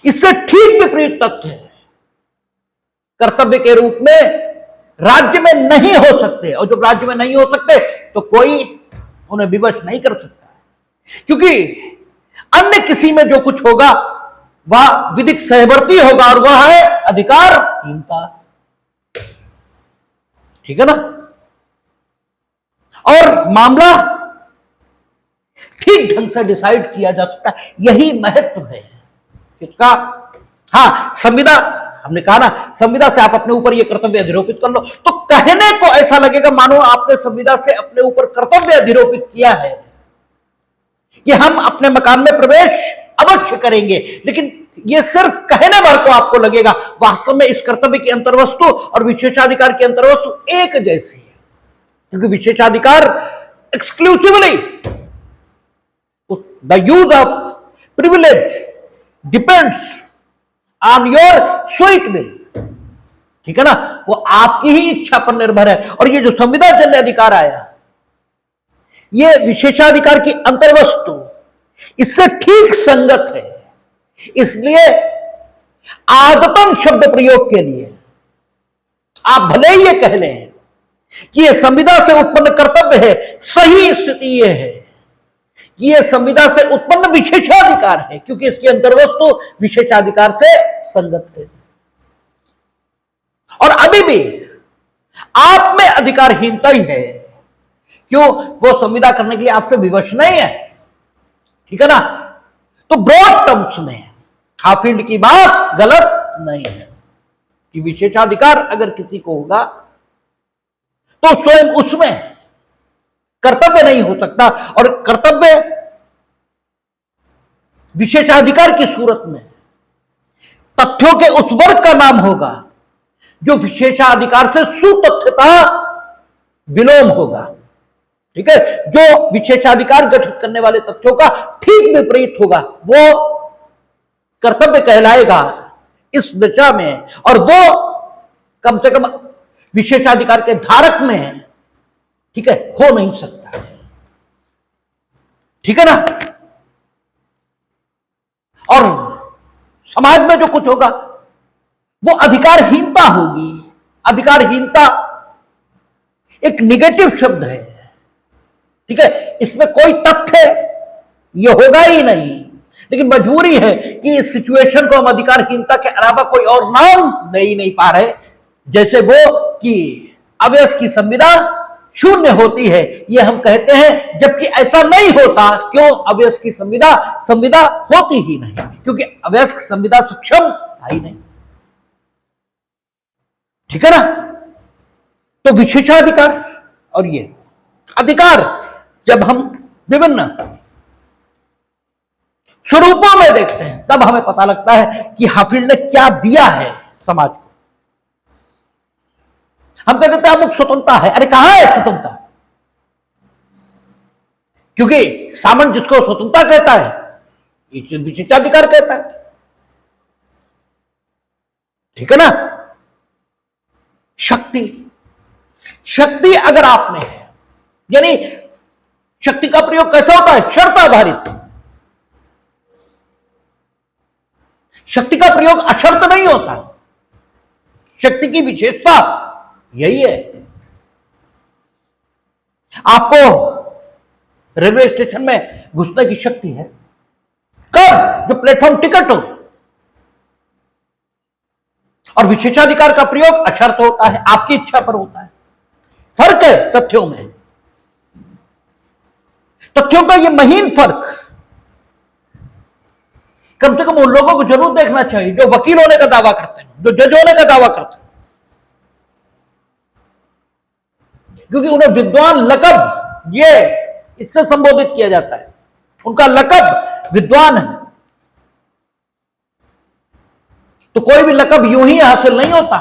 इससे ठीक विपरीत तथ्य कर्तव्य के रूप में राज्य में नहीं हो सकते। और जब राज्य में नहीं हो सकते तो कोई उन्हें विवश नहीं कर सकता, क्योंकि अन्य किसी में जो कुछ होगा वह विधिक सहवर्ती होगा, और वह है अधिकारहीनता, ठीक है ना। और मामला ठीक ढंग से डिसाइड किया जा सकता है। यही महत्व है इसका। हाँ, संविदा, हमने कहा ना, संविदा से आप अपने ऊपर यह कर्तव्य अधिरोपित कर लो, तो कहने को ऐसा लगेगा मानो आपने संविदा से अपने ऊपर कर्तव्य अधिरोपित किया है कि हम अपने मकान में प्रवेश अवश्य करेंगे, लेकिन यह सिर्फ कहने भर को आपको लगेगा। वास्तव में इस कर्तव्य की अंतर्वस्तु और विशेषाधिकार की अंतर्वस्तु एक जैसी है, क्योंकि विशेषाधिकार exclusively the use of privilege depends on your sweet will, ठीक है ना, वो आपकी ही इच्छा पर निर्भर है। और ये जो संविदा जन्य अधिकार आया, ये विशेषाधिकार की अंतर्वस्तु इससे ठीक संगत है। इसलिए आदतन शब्द प्रयोग के लिए आप भले ही ये कह लें कि यह संविदा से उत्पन्न कर्तव्य है, सही स्थिति यह है कि यह संविदा से उत्पन्न विशेषाधिकार है, क्योंकि इसकी अंतर्वस्तु विशेषाधिकार से संगत है। और अभी भी आप में अधिकारहीनता ही है, क्यों? वो संविदा करने के लिए आपसे विवश नहीं है, ठीक है ना। तो ब्रॉड टर्म्स में हाफिल्ड की बात गलत नहीं है कि विशेषाधिकार अगर किसी को होगा तो स्वयं उसमें कर्तव्य नहीं हो सकता, और कर्तव्य विशेषाधिकार की सूरत में तथ्यों के उस वर्ग का नाम होगा जो विशेषाधिकार से सुतथ्यता विलोम होगा, ठीक है। जो विशेषाधिकार गठित करने वाले तथ्यों का ठीक विपरीत होगा, वो कर्तव्य कहलाएगा इस दिशा में, और दो कम से कम विशेषाधिकार के धारक में, ठीक है, हो नहीं सकता, ठीक है ना। और समाज में जो कुछ होगा वो अधिकारहीनता होगी। अधिकारहीनता एक निगेटिव शब्द है, ठीक है, इसमें कोई तथ्य ये होगा ही नहीं, लेकिन मजबूरी है कि इस सिचुएशन को हम अधिकारहीनता के अलावा कोई और नाम दे ही नहीं पा रहे, जैसे वो कि अवयस्क की संविदा शून्य होती है, ये हम कहते हैं, जबकि ऐसा नहीं होता। क्यों? अवयस्क की संविदा होती ही नहीं, क्योंकि अवयस्क संविदा सक्षम था ही नहीं, ठीक है ना। तो विशेषाधिकार और ये अधिकार जब हम विभिन्न स्वरूपों में देखते हैं, तब हमें पता लगता है कि हाफिल्ड ने क्या दिया है समाज को। हम कहते हैं अमुक स्वतंत्रता है, अरे कहां है स्वतंत्रता? क्योंकि सामंत जिसको स्वतंत्रता कहता है, विशेषाधिकार कहता है, ठीक है ना। शक्ति अगर आप में है, यानी शक्ति का प्रयोग कैसा होता है? शर्त आधारित। शक्ति का प्रयोग अशर्त नहीं होता। शक्ति की विशेषता यही है। आपको रेलवे स्टेशन में घुसने की शक्ति है कब? जो प्लेटफॉर्म टिकट हो। और विशेषाधिकार का प्रयोग अशर्त होता है, आपकी इच्छा पर होता है। फर्क है तथ्यों में। तथ्यों का यह महीन फर्क कम से कम उन लोगों को जरूर देखना चाहिए जो वकील होने का दावा करते हैं, जो जज होने का दावा करते हैं, क्योंकि उन्हें विद्वान लकब ये इससे संबोधित किया जाता है। उनका लकब विद्वान है। तो कोई भी लकब यूं ही हासिल नहीं होता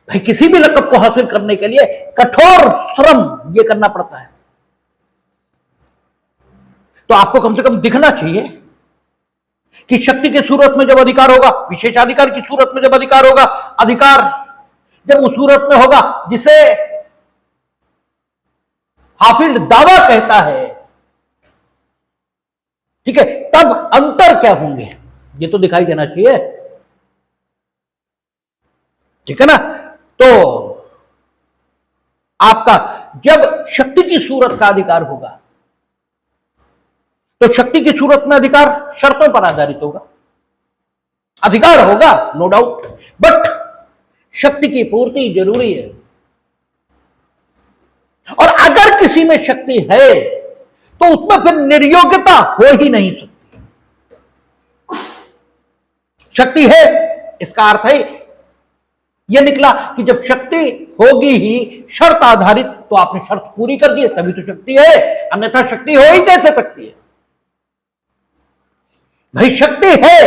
भाई। किसी भी लकब को हासिल करने के लिए कठोर श्रम ये करना पड़ता है। तो आपको कम से कम दिखना चाहिए कि शक्ति की सूरत में जब अधिकार होगा, विशेषाधिकार की सूरत में जब अधिकार होगा, अधिकार जब उस सूरत में होगा जिसे हाफिल्ड दावा कहता है, ठीक है, तब अंतर क्या होंगे ये तो दिखाई देना चाहिए, ठीक है ना। तो आपका जब शक्ति की सूरत का अधिकार होगा तो शक्ति की सूरत में अधिकार शर्तों पर आधारित होगा। अधिकार होगा नो डाउट, बट शक्ति की पूर्ति जरूरी है। और अगर किसी में शक्ति है तो उसमें फिर निर्योग्यता हो ही नहीं सकती। शक्ति है, इसका अर्थ है यह निकला कि जब शक्ति होगी ही शर्त आधारित, तो आपने शर्त पूरी कर दी तभी तो शक्ति है, अन्यथा शक्ति हो ही कैसे सकती है। भाई शक्ति है,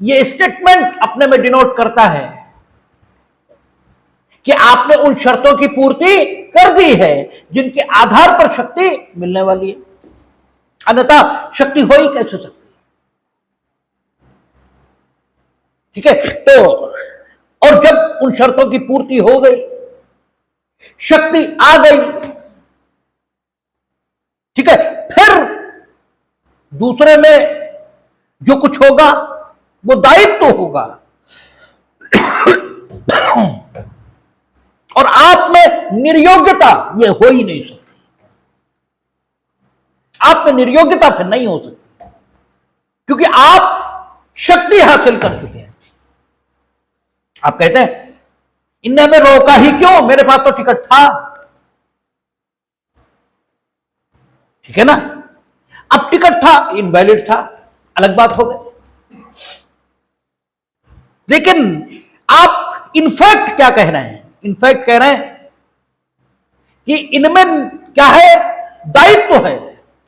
यह स्टेटमेंट अपने में डिनोट करता है कि आपने उन शर्तों की पूर्ति कर दी है जिनके आधार पर शक्ति मिलने वाली है, अन्यथा शक्ति हो ही कैसे सकती है। ठीक है, तो और जब उन शर्तों की पूर्ति हो गई, शक्ति आ गई, ठीक है, फिर दूसरे में जो कुछ होगा वो दायित्व तो होगा और आप में निर्योग्यता ये हो ही नहीं सकती। आप में निर्योग्यता फिर नहीं हो सकती क्योंकि आप शक्ति हासिल कर चुके हैं। आप कहते हैं इनने हमें रोका ही क्यों, मेरे पास तो टिकट था। ठीक है ना, अब टिकट था, इनवैलिड था, अलग बात हो गई। लेकिन आप इनफैक्ट क्या कह रहे हैं, इनफैक्ट कह रहे हैं कि इनमें क्या है, दायित्व है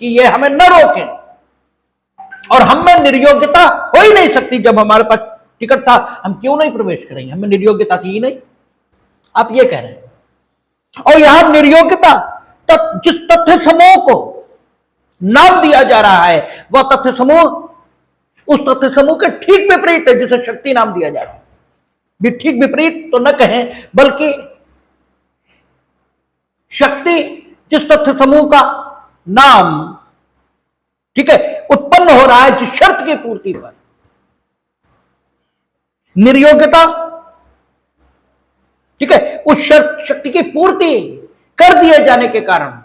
कि ये हमें न रोके और हमें निर्योग्यता हो ही नहीं सकती। जब हमारे पास टिकट था हम क्यों नहीं प्रवेश करेंगे, हमें निर्योग्यता थी ही नहीं, आप ये कह रहे हैं। और यहां निर्योग्यता जिस तथ्य समूह को नाम दिया जा रहा है वह तथ्य समूह उस तथ्य समूह के ठीक विपरीत है जिसे शक्ति नाम दिया जा रहा है। भी ठीक विपरीत तो न कहें, बल्कि शक्ति जिस तथ्य समूह का नाम, ठीक है, उत्पन्न हो रहा है जिस शर्त की पूर्ति पर, निर्योग्यता, ठीक है, उस शर्त शक्ति की पूर्ति कर दिए जाने के कारण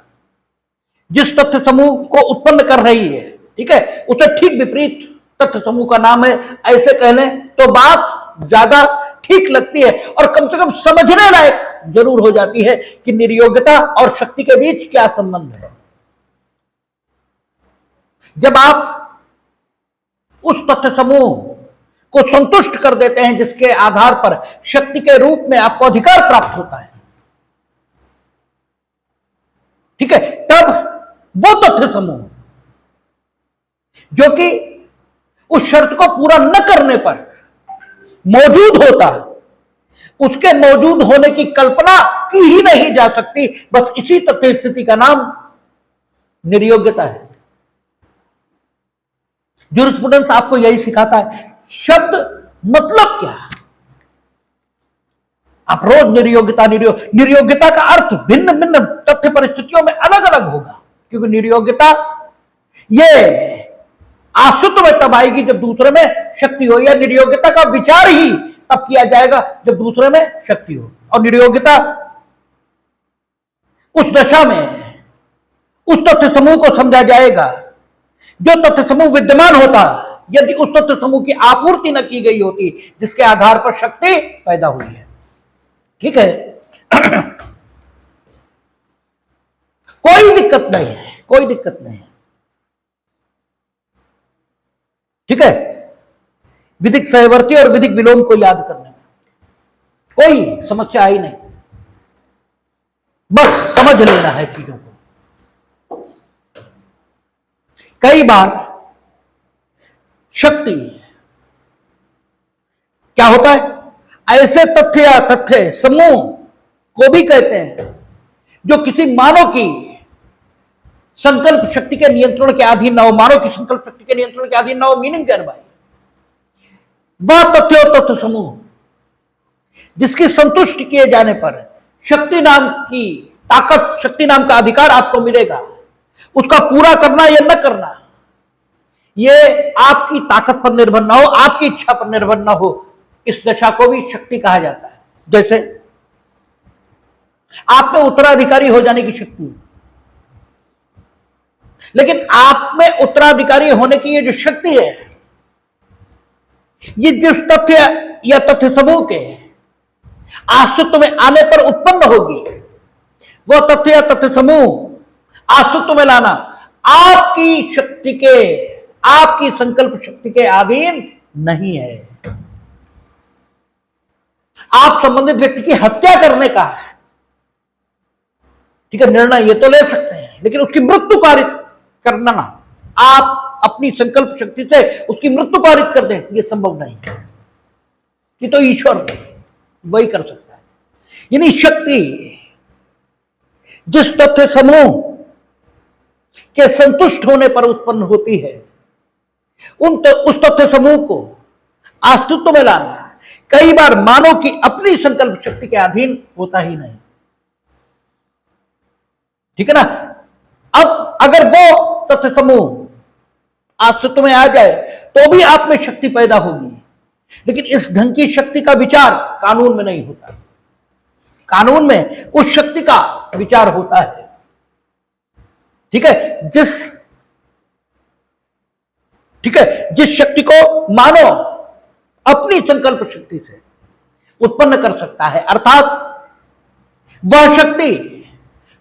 जिस तथ्य समूह को उत्पन्न कर रही है, ठीक है, उसे ठीक विपरीत तथ्य समूह का नाम है। ऐसे कह लें तो बात ज्यादा ठीक लगती है और कम से कम समझने लायक जरूर हो जाती है कि निर्योग्यता और शक्ति के बीच क्या संबंध है। जब आप उस तथ्य समूह को संतुष्ट कर देते हैं जिसके आधार पर शक्ति के रूप में आपको अधिकार प्राप्त होता है, ठीक है, तब वो तथ्य समूह जो कि उस शर्त को पूरा न करने पर मौजूद होता है, उसके मौजूद होने की कल्पना की ही नहीं जा सकती। बस इसी तथ्य स्थिति का नाम निर्योग्यता है। ज्यूरिस्प्रूडेंस आपको यही सिखाता है। शब्द मतलब क्या, आप रोज निर्योग्यता का अर्थ भिन्न भिन्न तथ्य परिस्थितियों में अलग अलग होगा, क्योंकि निर्योग्यता ये अस्तित्व में तब आएगी जब दूसरे में शक्ति हो, या निर्योग्यता का विचार ही तब किया जाएगा जब दूसरे में शक्ति हो। और निर्योग्यता उस दशा में उस तथ्य समूह को समझा जाएगा जो तथ्य समूह विद्यमान होता यदि उस तथ्य समूह की आपूर्ति न की गई होती जिसके आधार पर शक्ति पैदा हुई है। ठीक है, कोई दिक्कत नहीं है, कोई दिक्कत नहीं है। ठीक है, विधिक सहवर्ती और विधिक विलोम को याद करने में कोई समस्या ही नहीं, बस समझ लेना है चीजों को। कई बार शक्ति क्या होता है, ऐसे तथ्य या तथ्य समूह को भी कहते हैं जो किसी मानव की संकल्प शक्ति के नियंत्रण के अधीन ना हो, मानव की संकल्प शक्ति के नियंत्रण के अधीन ना हो। मीनिंग क्या है भाई, वह तथ्य और तथ्य समूह जिसकी संतुष्ट किए जाने पर शक्ति नाम की ताकत, शक्ति नाम का अधिकार आपको मिलेगा। उसका पूरा करना या न करना ये आपकी ताकत पर निर्भर ना हो, आपकी इच्छा पर निर्भर ना हो, इस दशा को भी शक्ति कहा जाता है। जैसे आप में उत्तराधिकारी हो जाने की शक्ति है, लेकिन आप में उत्तराधिकारी होने की ये जो शक्ति है ये जिस तथ्य या तथ्य समूह के अस्तित्व में आने पर उत्पन्न होगी वो तथ्य या तथ्य समूह अस्तित्व में लाना आपकी शक्ति के, आपकी संकल्प शक्ति के अधीन नहीं है। आप संबंधित व्यक्ति की हत्या करने का, ठीक है, निर्णय ये तो ले सकते हैं, लेकिन उसकी मृत्यु कारित करना, आप अपनी संकल्प शक्ति से उसकी मृत्यु कारित कर दें, ये संभव नहीं है। ये तो ईश्वर वही कर सकता है। यानी शक्ति जिस तथ्य समूह के संतुष्ट होने पर उत्पन्न होती है, उस तथ्य समूह को अस्तित्व में लाना कई बार मानव की अपनी संकल्प शक्ति के अधीन होता ही नहीं। ठीक है ना। अब अगर वो तथ्य समूह अस्तित्व में आ जाए तो भी आप में शक्ति पैदा होगी, लेकिन इस ढंग की शक्ति का विचार कानून में नहीं होता। कानून में उस शक्ति का विचार होता है, ठीक है, जिस शक्ति को मानव अपनी संकल्प शक्ति से उत्पन्न कर सकता है, अर्थात वह शक्ति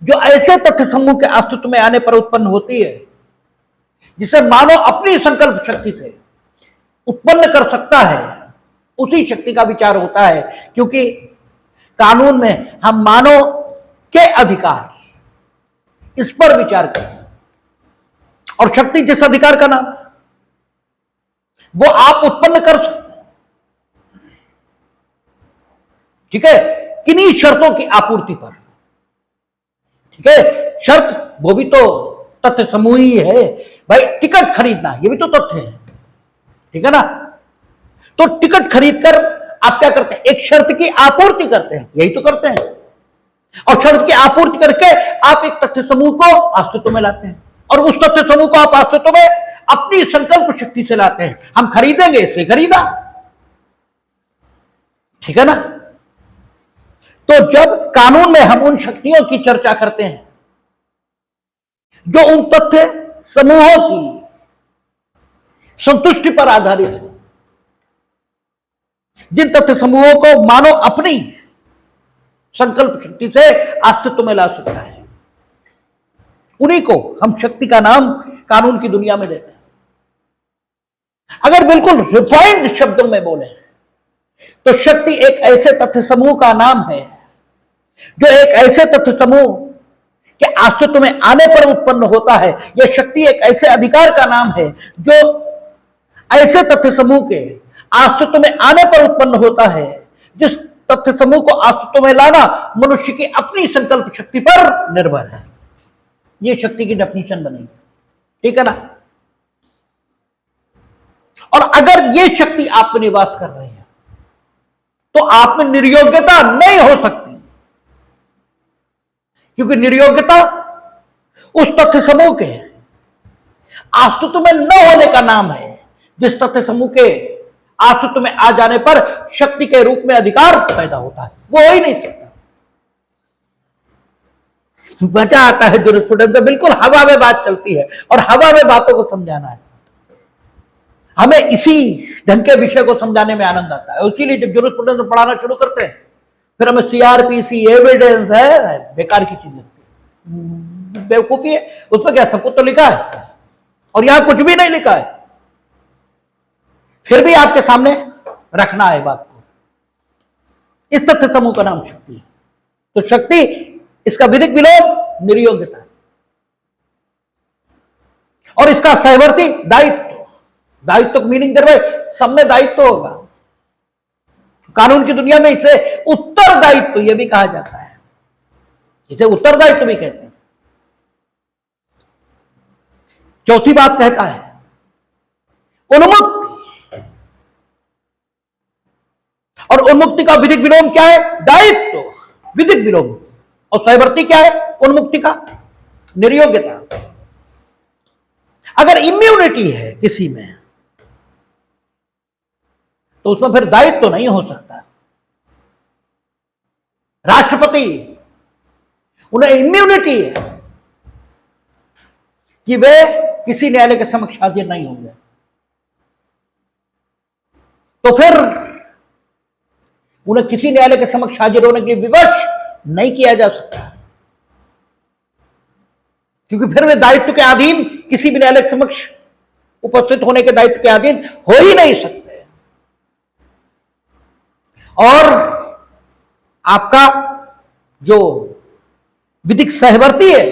जो ऐसे तथ्य समूह के अस्तित्व में आने पर उत्पन्न होती है जिसे मानव अपनी संकल्प शक्ति से उत्पन्न कर सकता है, उसी शक्ति का विचार होता है। क्योंकि कानून में हम मानव के अधिकार इस पर विचार करते हैं, और शक्ति जिस अधिकार का नाम वो आप उत्पन्न कर सकते हैं, ठीक है, किन्हीं शर्तों की आपूर्ति पर। ठीक है, शर्त वो भी तो तथ्य समूह ही है भाई। टिकट खरीदना ये भी तो तथ्य है, ठीक है ना। तो टिकट खरीदकर आप क्या करते हैं, एक शर्त की आपूर्ति करते हैं, यही तो करते हैं। और शर्त की आपूर्ति करके आप एक तथ्य समूह को अस्तित्व में लाते हैं, और उस तथ्य समूह को आप अस्तित्व में अपनी संकल्प शक्ति से लाते हैं। हम खरीदेंगे इसलिए खरीदा, ठीक है ना। तो जब कानून में हम उन शक्तियों की चर्चा करते हैं जो उन तथ्य समूहों की संतुष्टि पर आधारित है, जिन तथ्य समूहों को मानव अपनी संकल्प शक्ति से अस्तित्व में ला सकता है, उन्हीं को हम शक्ति का नाम कानून की दुनिया में देते हैं। अगर बिल्कुल रिफाइंड शब्दों में बोले तो शक्ति एक ऐसे तथ्य समूह का नाम है जो एक ऐसे तथ्य समूह के अस्तित्व में आने पर उत्पन्न होता है। यह शक्ति एक ऐसे अधिकार का नाम है जो ऐसे तथ्य समूह के अस्तित्व में आने पर उत्पन्न होता है, जिस तथ्य समूह को अस्तित्व में लाना मनुष्य की अपनी संकल्प शक्ति पर निर्भर है। यह शक्ति की डेफिनेशन बनेगी, ठीक है ना। और अगर यह शक्ति आप में निवास कर रही है तो आप में निर्योग्यता नहीं हो सकती, क्योंकि निर्योग्यता उस तथ्य समूह के अस्तित्व में न होने का नाम है, जिस तथ्य समूह के अस्तित्व में आ जाने पर शक्ति के रूप में अधिकार पैदा होता है। वो हो ही नहीं सकता। मजा आता है जुरिस्प्रूडेंस में, बिल्कुल हवा में बात चलती है और हवा में बातों को समझाना है। हमें इसी ढंग के विषय को समझाने में आनंद आता है। इसीलिए जब जुरिस्प्रूडेंस में पढ़ाना शुरू करते हैं फिर हमें सीआरपीसी एविडेंस है बेकार की चीज लगती है, बेवकूफी है। उसमें क्या सब कुछ तो लिखा है और यहां कुछ भी नहीं लिखा है, फिर भी आपके सामने रखना है बात को। इस तथ्य समूह का नाम शक्ति है। तो शक्ति, इसका विधिक विलोम निर्योग्यता है, और इसका सहवर्ती दायित्व। दायित्व मीनिंग दे रहे सब में दायित्व होगा। कानून की दुनिया में इसे उत्तरदायित्व यह भी कहा जाता है, इसे उत्तरदायित्व भी कहते हैं। चौथी बात कहता है उन्मुक्ति, और उन्मुक्ति का विधिक विलोम क्या है, दायित्व, विधिक विलोम। और सहवर्ती क्या है उन्मुक्ति का, निर्योग्यता। अगर इम्यूनिटी है किसी में तो उसमें फिर दायित्व तो नहीं हो सकता। राष्ट्रपति, उन्हें इम्यूनिटी है कि वे किसी न्यायालय के समक्ष हाजिर नहीं होंगे, तो फिर उन्हें किसी न्यायालय के समक्ष हाजिर होने के लिए विवश नहीं किया जा सकता। क्योंकि फिर वे दायित्व के अधीन, किसी भी न्यायालय के समक्ष उपस्थित होने के दायित्व के अधीन हो ही नहीं सकते। और आपका जो विधिक सहवर्ती है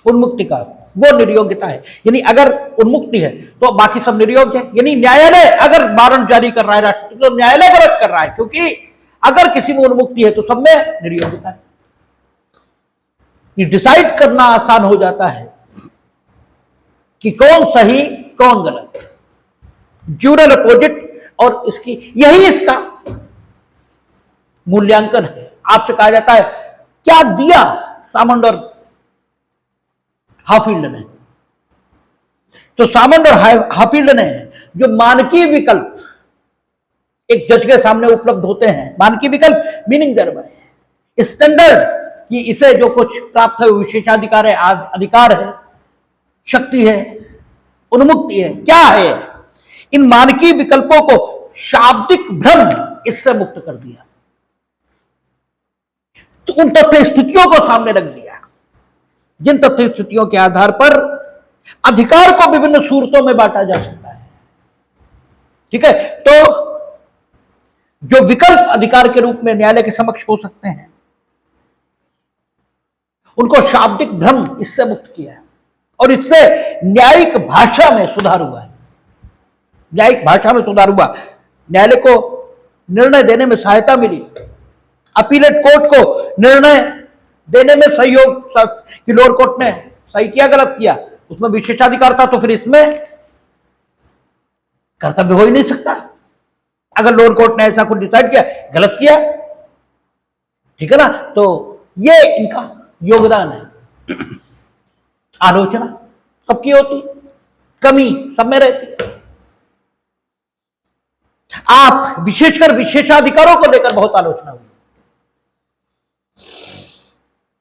उन्मुक्ति का, वो निर्योग्यता है। यानी अगर उन्मुक्ति है तो बाकी सब निर्योग्य है। यानी न्यायालय अगर वारंट जारी कर रहा है राष्ट्रपति, तो न्यायालय गलत कर रहा है, क्योंकि अगर किसी में उन्मुक्ति है तो सब में निर्योग्यता है। ये डिसाइड करना आसान हो जाता है कि कौन सही कौन गलत, ज्यूरल अपोजिट, और इसकी यही इसका मूल्यांकन है। आपसे कहा जाता है क्या दिया सामंड और हाफील्ड ने, तो सामंड और हाफील्ड ने जो मानकीय विकल्प एक जज के सामने उपलब्ध होते हैं, मानकीय विकल्प मीनिंग दर में स्टैंडर्ड कि इसे जो कुछ प्राप्त है विशेषाधिकार है, अधिकार है, शक्ति है, उन्मुक्ति है, क्या है, इन मानकीय विकल्पों को शाब्दिक भ्रम इससे मुक्त कर दिया। तो उन तथ्य स्थितियों को सामने रख दिया जिन तथ्य स्थितियों के आधार पर अधिकार को विभिन्न सूरतों में बांटा जा सकता है। ठीक है, तो जो विकल्प अधिकार के रूप में न्यायालय के समक्ष हो सकते हैं उनको शाब्दिक भ्रम इससे मुक्त किया है, और इससे न्यायिक भाषा में सुधार हुआ है। न्यायिक भाषा में सुधार हुआ, न्यायालय को निर्णय देने में सहायता मिली, अपीलेट कोर्ट को निर्णय देने में सहयोग कि लोअर कोर्ट ने सही किया गलत किया, उसमें विशेषाधिकार था, तो फिर इसमें कर्तव्य हो ही नहीं सकता। अगर लोअर कोर्ट ने ऐसा कुछ डिसाइड किया, गलत किया, ठीक है ना, तो ये इनका योगदान है। आलोचना सबकी होती, कमी सब में रहती है। आप विशेषकर विशेषाधिकारों को लेकर बहुत आलोचना हुई,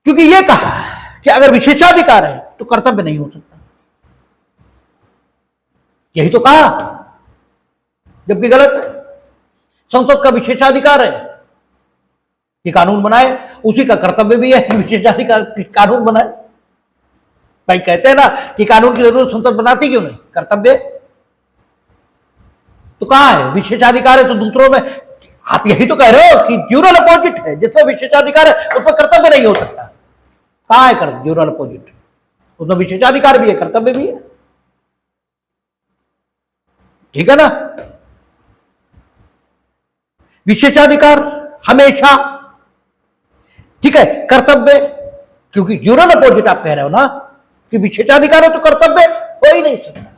क्योंकि यह कहा कि अगर विशेषाधिकार है तो कर्तव्य नहीं हो सकता। यही तो कहा, जबकि गलत है। संसद का विशेषाधिकार है कि कानून बनाए, उसी का कर्तव्य भी है कि विशेषाधिकार कानून बनाए। भाई कहते हैं ना कि कानून की जरूरत संसद बनाती क्यों नहीं, कर्तव्य तो कहां है, विशेषाधिकार है तो दूसरों में, आप यही तो कह रहे हो कि ड्यूरल अपोजिट है, जिसमें विशेषाधिकार है उसमें कर्तव्य नहीं हो सकता। कहां है कर ड्यूरल अपोजिट, उसमें विशेषाधिकार भी है, कर्तव्य भी है। ठीक है ना, विशेषाधिकार हमेशा, ठीक है, कर्तव्य, क्योंकि ड्यूरल अपोजिट आप कह रहे हो ना कि विशेषाधिकार है तो कर्तव्य हो ही नहीं सकता,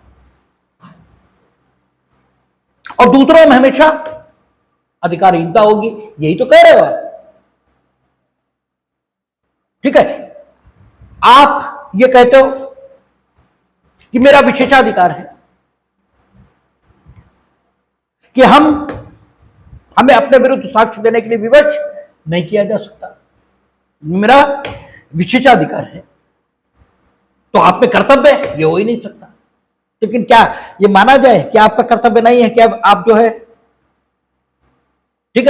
और दूसरों में हमेशा अधिकारहीनता होगी, यही तो कह रहे हो आप। ठीक है, आप ये कहते हो कि मेरा विशेषाधिकार है कि हमें अपने विरुद्ध साक्ष्य देने के लिए विवश नहीं किया जा सकता, मेरा विशेषाधिकार है, तो आप में कर्तव्य ये हो ही नहीं सकता। लेकिन क्या ये माना जाए कि आपका कर्तव्य नहीं है कि आप जो है, ठीक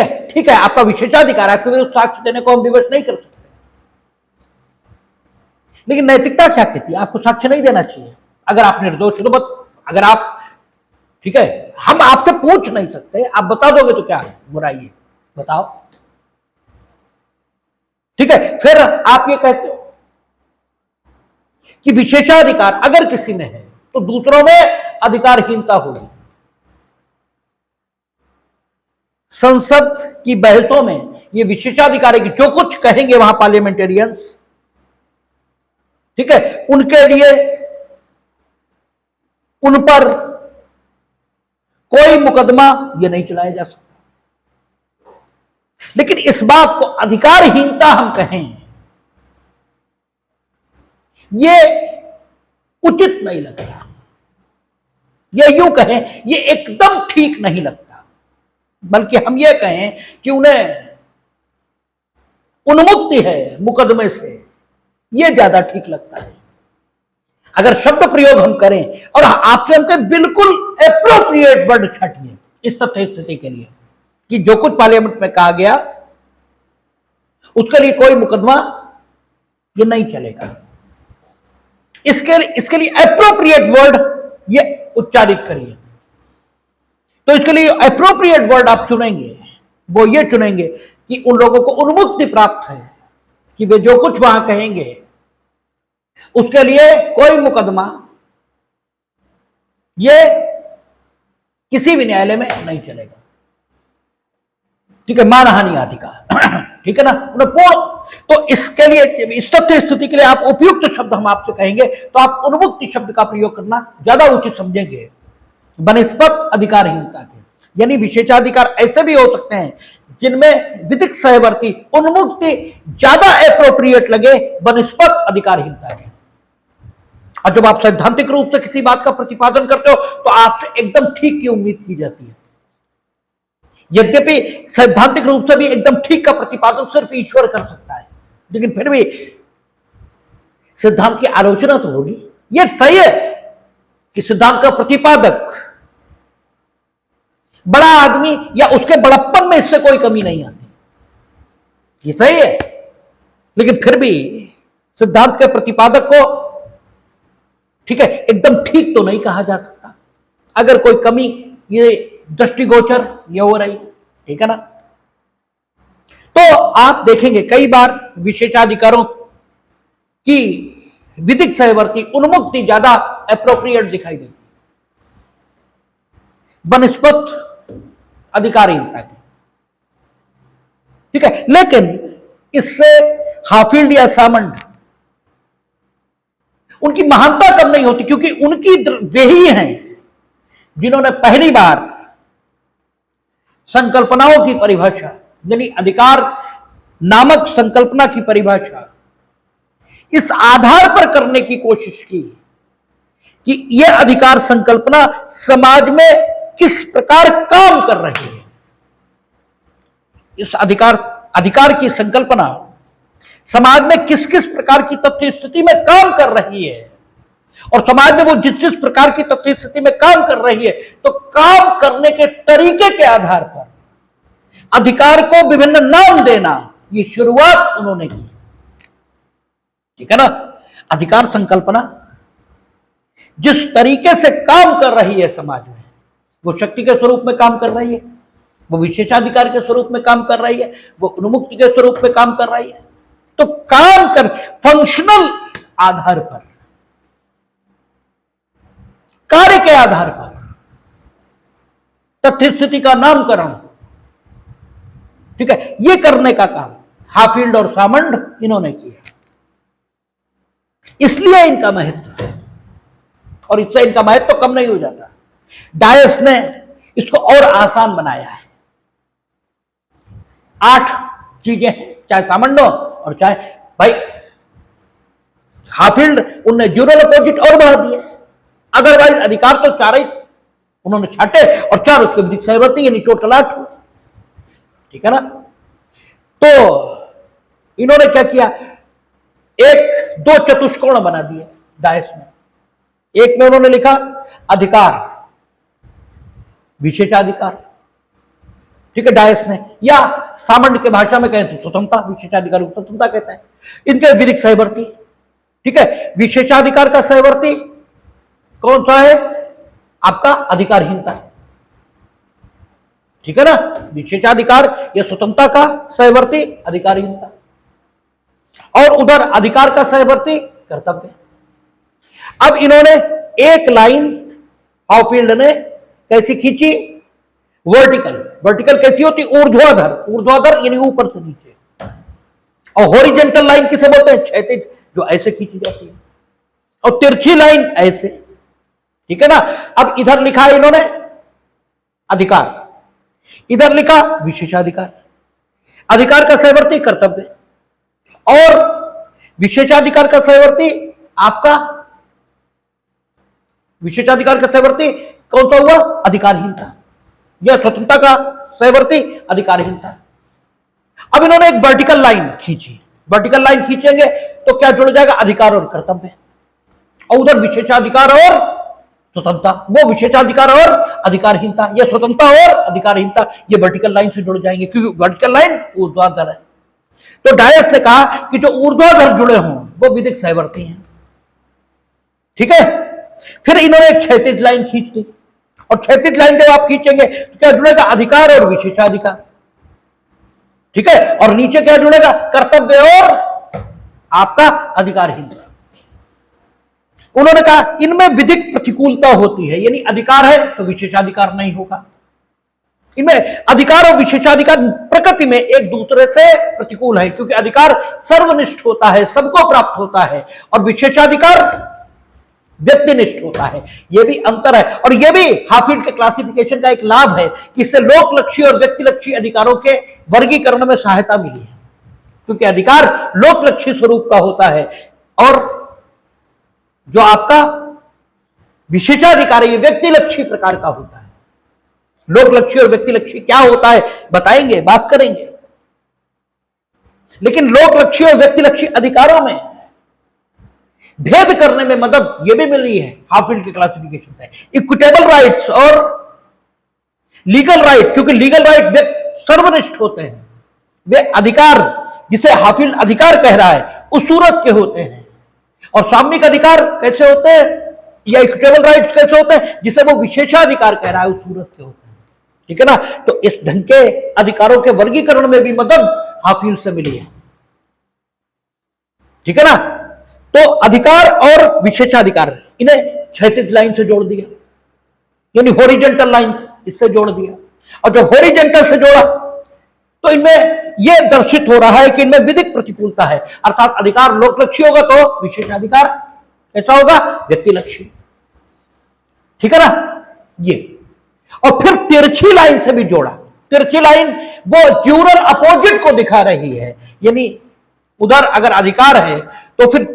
है, आपका विशेषाधिकार, आपके विरुद्ध साक्ष्य देने को हम विवश नहीं कर सकते, लेकिन नैतिकता क्या कहती है, आपको साक्ष्य नहीं देना चाहिए अगर आप निर्दोष हो। तो अगर आप, ठीक है, हम आपसे पूछ नहीं सकते, आप बता दोगे तो क्या बुराई है, बताओ। ठीक है, फिर आप ये कहते हो कि विशेषाधिकार अगर किसी में है तो दूसरों में अधिकारहीनता होगी। संसद की बहसों में ये विशेषाधिकार है कि जो कुछ कहेंगे वहां पार्लियामेंटेरियंस, ठीक है, उनके लिए उन पर कोई मुकदमा ये नहीं चलाया जा सकता। लेकिन इस बात को अधिकारहीनता हम कहें, ये उचित नहीं लगता, ये यूं कहें ये एकदम ठीक नहीं लगता, बल्कि हम ये कहें कि उन्हें उन्मुक्ति है मुकदमे से, ये ज्यादा ठीक लगता है। अगर शब्द प्रयोग हम करें और आपसे हमसे बिल्कुल एप्रोप्रिएट वर्ड छाटिए इस तथ्य स्थिति के लिए कि जो कुछ पार्लियामेंट में कहा गया उसके लिए कोई मुकदमा ये नहीं चलेगा, इसके लिए अप्रोप्रिएट वर्ड ये उच्चारित करिए। तो इसके लिए अप्रोप्रिएट वर्ड आप चुनेंगे, वो ये चुनेंगे कि उन लोगों को उन्मुक्ति प्राप्त है, कि वे जो कुछ वहां कहेंगे उसके लिए कोई मुकदमा ये किसी भी न्यायालय में नहीं चलेगा। ठीक है, मानहानि अधिकार ठीक है ना, उन्हें पूर्ण। तो इसके लिए, इस तथ्य स्थिति के लिए आप उपयुक्त शब्द हम आपसे कहेंगे तो आप उन्मुक्ति शब्द का प्रयोग करना ज्यादा उचित समझेंगे बनिस्पत अधिकारहीनता के। यानी विशेषाधिकार ऐसे भी हो सकते हैं जिनमें विधिक सहवर्ती उन्मुक्ति ज्यादा एप्रोप्रिएट लगे बनिस्पत अधिकारहीनता के। और जब आप सैद्धांतिक रूप से किसी बात का प्रतिपादन करते हो तो आपसे एकदम ठीक की उम्मीद की जाती है। यद्यपि सैद्धांतिक रूप से भी एकदम ठीक का प्रतिपादन सिर्फ ईश्वर कर सकता है, लेकिन फिर भी सिद्धांत की आलोचना तो होगी। यह सही है कि सिद्धांत का प्रतिपादक बड़ा आदमी या उसके बड़प्पन में इससे कोई कमी नहीं आती, ये सही है, लेकिन फिर भी सिद्धांत के प्रतिपादक को ठीक है एकदम ठीक तो नहीं कहा जा सकता। अगर कोई कमी ये दृष्टिगोचर ये हो रही, ठीक है ना। तो आप देखेंगे कई बार विशेषाधिकारों की विधिक सहवर्ती उन्मुक्ति ज्यादा एप्रोप्रिएट दिखाई देती बनिस्पत अधिकारहीनता की, ठीक है। लेकिन इससे हाफिल्ड या सामंड उनकी महानता कम नहीं होती, क्योंकि उनकी वे ही हैं जिन्होंने पहली बार संकल्पनाओं की परिभाषा, यानी अधिकार नामक संकल्पना की परिभाषा इस आधार पर करने की कोशिश की कि यह अधिकार संकल्पना समाज में किस प्रकार काम कर रही है। इस अधिकार की संकल्पना समाज में किस किस प्रकार की तथ्य स्थिति में काम कर रही है, और समाज में वो जिस जिस प्रकार की तथ्य स्थिति में काम कर रही है, तो काम करने के तरीके के आधार पर अधिकार को विभिन्न नाम देना, ये शुरुआत उन्होंने की, ठीक है ना। अधिकार संकल्पना जिस तरीके से काम कर रही है समाज में, वो शक्ति के स्वरूप में काम कर रही है, वो विशेषाधिकार के स्वरूप में काम कर रही है, वो उन्मुक्ति के स्वरूप में काम कर रही है। तो काम कर फंक्शनल आधार पर, कार्य के आधार पर तथ्य स्थिति का नामकरण, ठीक है, ये करने का काम हाफिल्ड और सामंड इन्होंने किया। इसलिए इनका महत्व है, और इससे इनका महत्व तो कम नहीं हो जाता। डायस ने इसको और आसान बनाया है। 8 चीजें हैं, चाहे सामंड हो और चाहे भाई हाफिल्ड, उनने ड्यूरल अपोजिट और बढ़ा दिए। अदरवाइज अधिकार तो 4 ही उन्होंने छाटे, और 4 उसके विधिक सहवर्ती, यानी टोटल 8 हुए, ठीक है ना। तो इन्होंने क्या किया, 2 चतुष्कोण बना दिए डायस में। एक में उन्होंने लिखा अधिकार विशेषाधिकार, ठीक है, डायस ने, या सामंड के भाषा में कहें तो स्वतंत्रता, विशेषाधिकार को स्वतंत्रता कहते हैं। इनके विधिक सहवर्ती, ठीक है, विशेषाधिकार का सहवर्ती कौन सा है आपका, अधिकारहीनता, ठीक है ना। विशेषाधिकार या स्वतंत्रता का सहवर्ती अधिकारहीनता, और उधर अधिकार का सहवर्ती कर्तव्य। अब इन्होंने एक लाइन हाफिल्ड ने कैसी खींची, वर्टिकल कैसी होती, ऊर्ध्वाधर यानी ऊपर से नीचे, और हॉरिजॉन्टल लाइन किसे बोलते हैं, क्षैतिज, जो ऐसे खींची जाती है, और तिरछी लाइन ऐसे, ठीक है ना। अब इधर लिखा है इन्होंने अधिकार, इधर लिखा विशेषाधिकार। अधिकार का सहवर्ती कर्तव्य, और विशेषाधिकार का सहवर्ती आपका, विशेषाधिकार का सहवर्ती कौन सा हुआ, अधिकारहीनता, या स्वतंत्रता का सहवर्ती अधिकारहीनता। अब इन्होंने एक वर्टिकल लाइन खींची, वर्टिकल लाइन खींचेंगे तो क्या जुड़ जाएगा, अधिकार और कर्तव्य, और उधर विशेषाधिकार और स्वतंत्रता, वो विशेषाधिकार और अधिकारहीनता, या स्वतंत्रता और अधिकारहीनता, ये वर्टिकल लाइन से जुड़ जाएंगे, क्योंकि वर्टिकल लाइन ऊर्ध्वाधर है। तो डायस ने कहा कि जो ऊर्ध्वाधर जुड़े हों वो विधिक सहवर्ती हैं, ठीक है। फिर इन्होंने एक क्षैतिज लाइन खींच दी, और क्षैतिज लाइन जब आप खींचेंगे तो क्या जुड़ेगा? अधिकार और विशेषाधिकार। ठीक है। और नीचे क्या जुड़ेगा? कर्तव्य और आपका अधिकारहीनता। उन्होंने कहा इनमें विधिक प्रतिकूलता होती है, यानी अधिकार है तो विशेषाधिकार नहीं होगा। इनमें अधिकार और विशेषाधिकार प्रकृति में एक दूसरे से प्रतिकूल है, क्योंकि अधिकार सर्वनिष्ठ होता है, सबको प्राप्त होता है, और विशेषाधिकार व्यक्तिनिष्ठ होता है। यह भी अंतर है, और यह भी हाफिल्ड के क्लासिफिकेशन का एक लाभ है कि इससे लोकलक्षी और व्यक्तिलक्षी अधिकारों के वर्गीकरण में सहायता मिली है, क्योंकि अधिकार लोकलक्षी स्वरूप का होता है, और जो आपका विशेषाधिकार है, यह व्यक्तिलक्षी प्रकार का होता है। लोकलक्षी और व्यक्तिलक्षी क्या होता है बताएंगे, बात करेंगे। लेकिन लोकलक्षी और व्यक्तिलक्षी अधिकारों में भेद करने में मदद यह भी मिली है हाफिल्ड के क्लासिफिकेशन से। इक्विटेबल राइट्स और लीगल राइट, क्योंकि लीगल राइट सर्वनिष्ठ होते हैं, वे अधिकार जिसे हाफिल्ड अधिकार कह रहा है उस सूरत के होते हैं, और सामयिक अधिकार कैसे होते हैं, या इक्विटेबल राइट्स कैसे होते हैं, जिसे वो विशेषाधिकार कह रहा है उस सूरत के होते हैं। ठीक है ना। तो इस ढंग के अधिकारों के वर्गीकरण में भी मदद हाफिल्ड से मिली है। ठीक है ना। तो अधिकार और विशेषाधिकार इन्हें क्षैतिज लाइन से जोड़ दिया, यानी हॉरिजॉन्टल लाइन इससे जोड़ दिया, और जो हॉरिजॉन्टल से जोड़ा तो इनमें यह दर्शित हो रहा है कि इनमें विधिक प्रतिकूलता है, अर्थात अधिकार लोकलक्षी होगा तो विशेषाधिकार कैसा होगा? व्यक्तिलक्षी। ठीक है ना। ये और फिर तिरछी लाइन से भी जोड़ा। तिरछी लाइन वो ड्यूरल अपोजिट को दिखा रही है, यानी उधर अगर अधिकार है तो फिर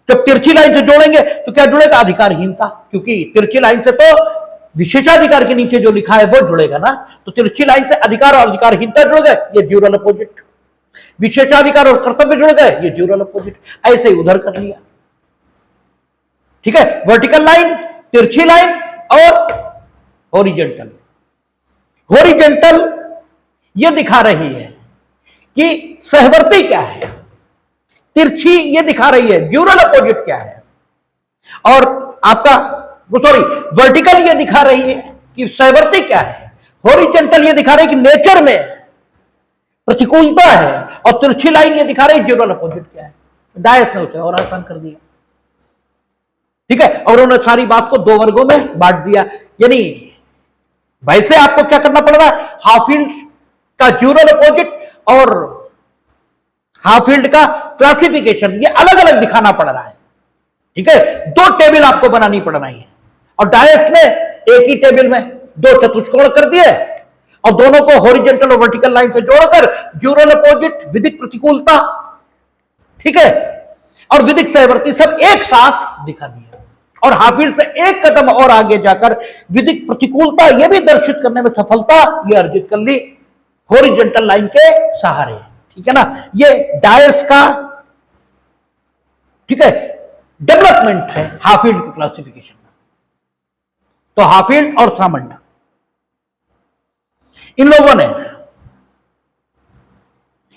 जब तिरछी लाइन से जोड़ेंगे तो क्या जुड़ेगा? अधिकारहीनता, क्योंकि तिरछी लाइन से तो विशेषाधिकार के नीचे जो लिखा है वो जुड़ेगा ना, तो तिरछी लाइन से अधिकार और अधिकारहीनता जुड़ गए, ये ड्यूरल अपोजिट। विशेषाधिकार और कर्तव्य जुड़ गए, ये ड्यूरल अपोजिट। ऐसे ही उधर कर लिया। ठीक है। वर्टिकल लाइन, तिरछी लाइन और हॉरिजॉन्टल। हॉरिजॉन्टल यह दिखा रही है कि सहवर्ती क्या है, तिरछी यह दिखा रही है ड्यूरल अपोजिट क्या है, और आपका सॉरी वर्टिकल यह दिखा रही है कि सहवर्ती क्या है, हॉरिजॉन्टल यह दिखा रही है कि नेचर में प्रतिकूलता है, और तिरछी लाइन यह दिखा रही है ड्यूरल अपोजिट क्या है। डायस ने उसे और आसान कर दिया। ठीक है। और उन्होंने सारी बात को दो वर्गों में बांट दिया, यानी वैसे आपको क्या करना पड़ रहा है? हाफिल्ड का ड्यूरल अपोजिट और हाफिल्ड का क्लासिफिकेशन ये अलग अलग दिखाना पड़ रहा है। ठीक है। दो टेबल आपको बनानी पड़ रही है, और डायस ने एक ही टेबल में दो चतुष्कोण कर दिए, और दोनों को हॉरिजॉन्टल और वर्टिकल लाइन से जोड़कर ड्यूरल अपोजिट, विधिक प्रतिकूलता, ठीक है, और विधिक सहवर्ती सब एक साथ दिखा दिया। और हाफिल्ड से एक कदम और आगे जाकर विधिक प्रतिकूलता यह भी दर्शित करने में सफलता यह अर्जित कर ली हॉरिजॉन्टल लाइन के सहारे। ठीक है ना। ये डायस का, ठीक है, डेवलपमेंट है हाफिल्ड के क्लासिफिकेशन में। तो हाफिल्ड और सामंड इन लोगों ने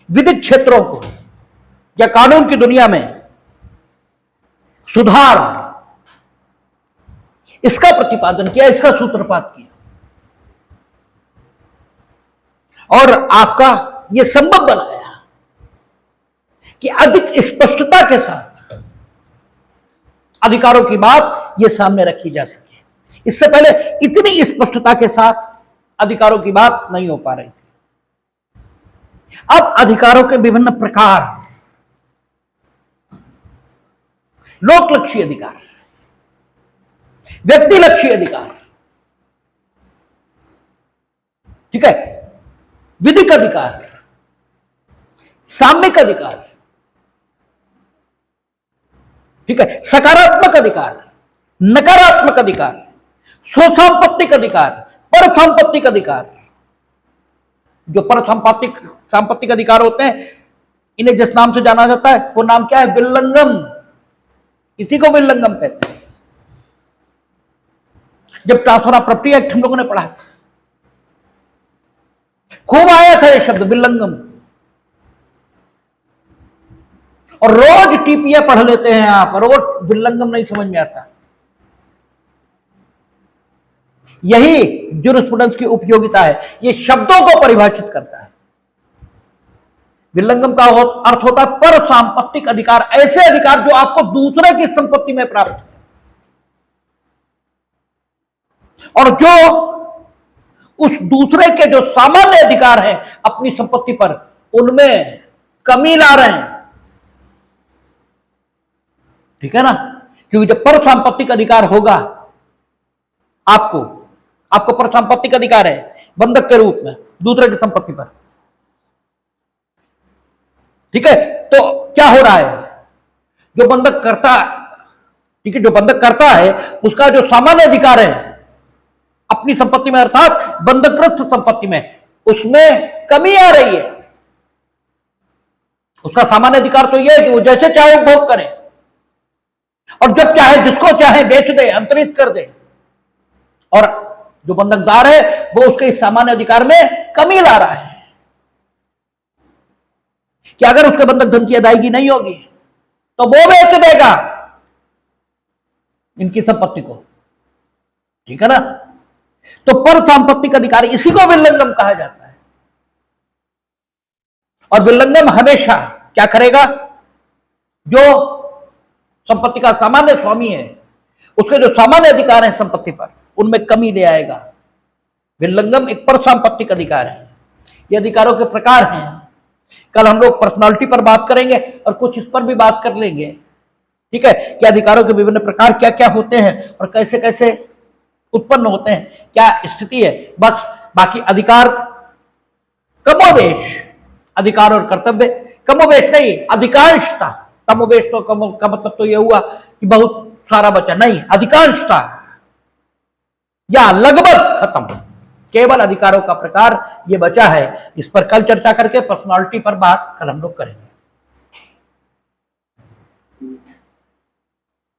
विधिक क्षेत्रों को या कानून की दुनिया में सुधार, इसका प्रतिपादन किया, इसका सूत्रपात किया, और आपका यह संभव बनाया कि अधिक स्पष्टता के साथ अधिकारों की बात यह सामने रखी जा सके। इससे पहले इतनी स्पष्टता के साथ अधिकारों की बात नहीं हो पा रही थी। अब अधिकारों के विभिन्न प्रकार, लोकलक्षी अधिकार, व्यक्तिलक्षी अधिकार, ठीक है, विधिक अधिकार, सामयिक अधिकार, ठीक है, सकारात्मक अधिकार, नकारात्मक अधिकार, स्वसंपत्तिक अधिकार, परसंपत्तिक अधिकार। जो सांपत्तिक अधिकार होते हैं इन्हें जिस नाम से जाना जाता है वो नाम क्या है? विल्लंगम। इसी को विल्लंगम कहते हैं। जब ट्रांसफर ऑफ प्रॉपर्टी एक्ट हम लोगों ने पढ़ा खूब आया था ये शब्द विल्लंगम। और रोज टीपीए पढ़ लेते हैं आप, रोज विल्लंगम नहीं समझ में आता। यही ज्यूरिस्प्रूडेंस की उपयोगिता है, ये शब्दों को परिभाषित करता है। विल्लंगम का अर्थ होता है पर सांपत्तिक अधिकार, ऐसे अधिकार जो आपको दूसरे की संपत्ति में प्राप्त है और जो उस दूसरे के जो सामान्य अधिकार हैं अपनी संपत्ति पर, उनमें कमी ला रहे हैं। ठीक है ना? क्योंकि जब पर सांपत्तिक अधिकार होगा, आपको पर सांपत्तिक अधिकार है बंधक के रूप में दूसरे की संपत्ति पर। ठीक है, तो क्या हो रहा है? जो बंधक करता, ठीक है, जो बंधक करता है उसका जो सामान्य अधिकार है अपनी संपत्ति में, अर्थात बंधकग्रस्त संपत्ति में, उसमें कमी आ रही है। उसका सामान्य अधिकार तो यह है कि वो जैसे चाहे उपभोग करे और जब चाहे जिसको चाहे बेच दे, अंतरित कर दे। और जो बंधकदार है वो उसके इस सामान्य अधिकार में कमी ला रहा है कि अगर उसके बंधक धन की अदायगी नहीं होगी तो वो बेच देगा इनकी संपत्ति को। ठीक है ना? तो पर सांपत्तिक अधिकार, इसी को विल्लंगम कहा जाता है। और विल्लंगम हमेशा क्या करेगा? जो संपत्ति का सामान्य स्वामी है उसके जो सामान्य अधिकार है संपत्ति पर, उनमें कमी ले आएगा। विल्लंगम एक पर सांपत्तिक अधिकार है। ये अधिकारों के प्रकार हैं। कल हम लोग पर्सनालिटी पर बात करेंगे और कुछ इस पर भी बात कर लेंगे। ठीक है, कि अधिकारों के विभिन्न प्रकार क्या क्या होते हैं और कैसे कैसे उत्पन्न होते हैं, क्या स्थिति है। बस बाकी अधिकार कमोवेश, अधिकार और कर्तव्य कमोवेश नहीं, अधिकांशता। कमोवेश तो का मतलब तो यह हुआ कि बहुत सारा बचा, नहीं, अधिकांशता या लगभग खत्म। केवल अधिकारों का प्रकार ये बचा है। इस पर कल चर्चा करके पर्सनालिटी पर बात कल हम लोग करेंगे।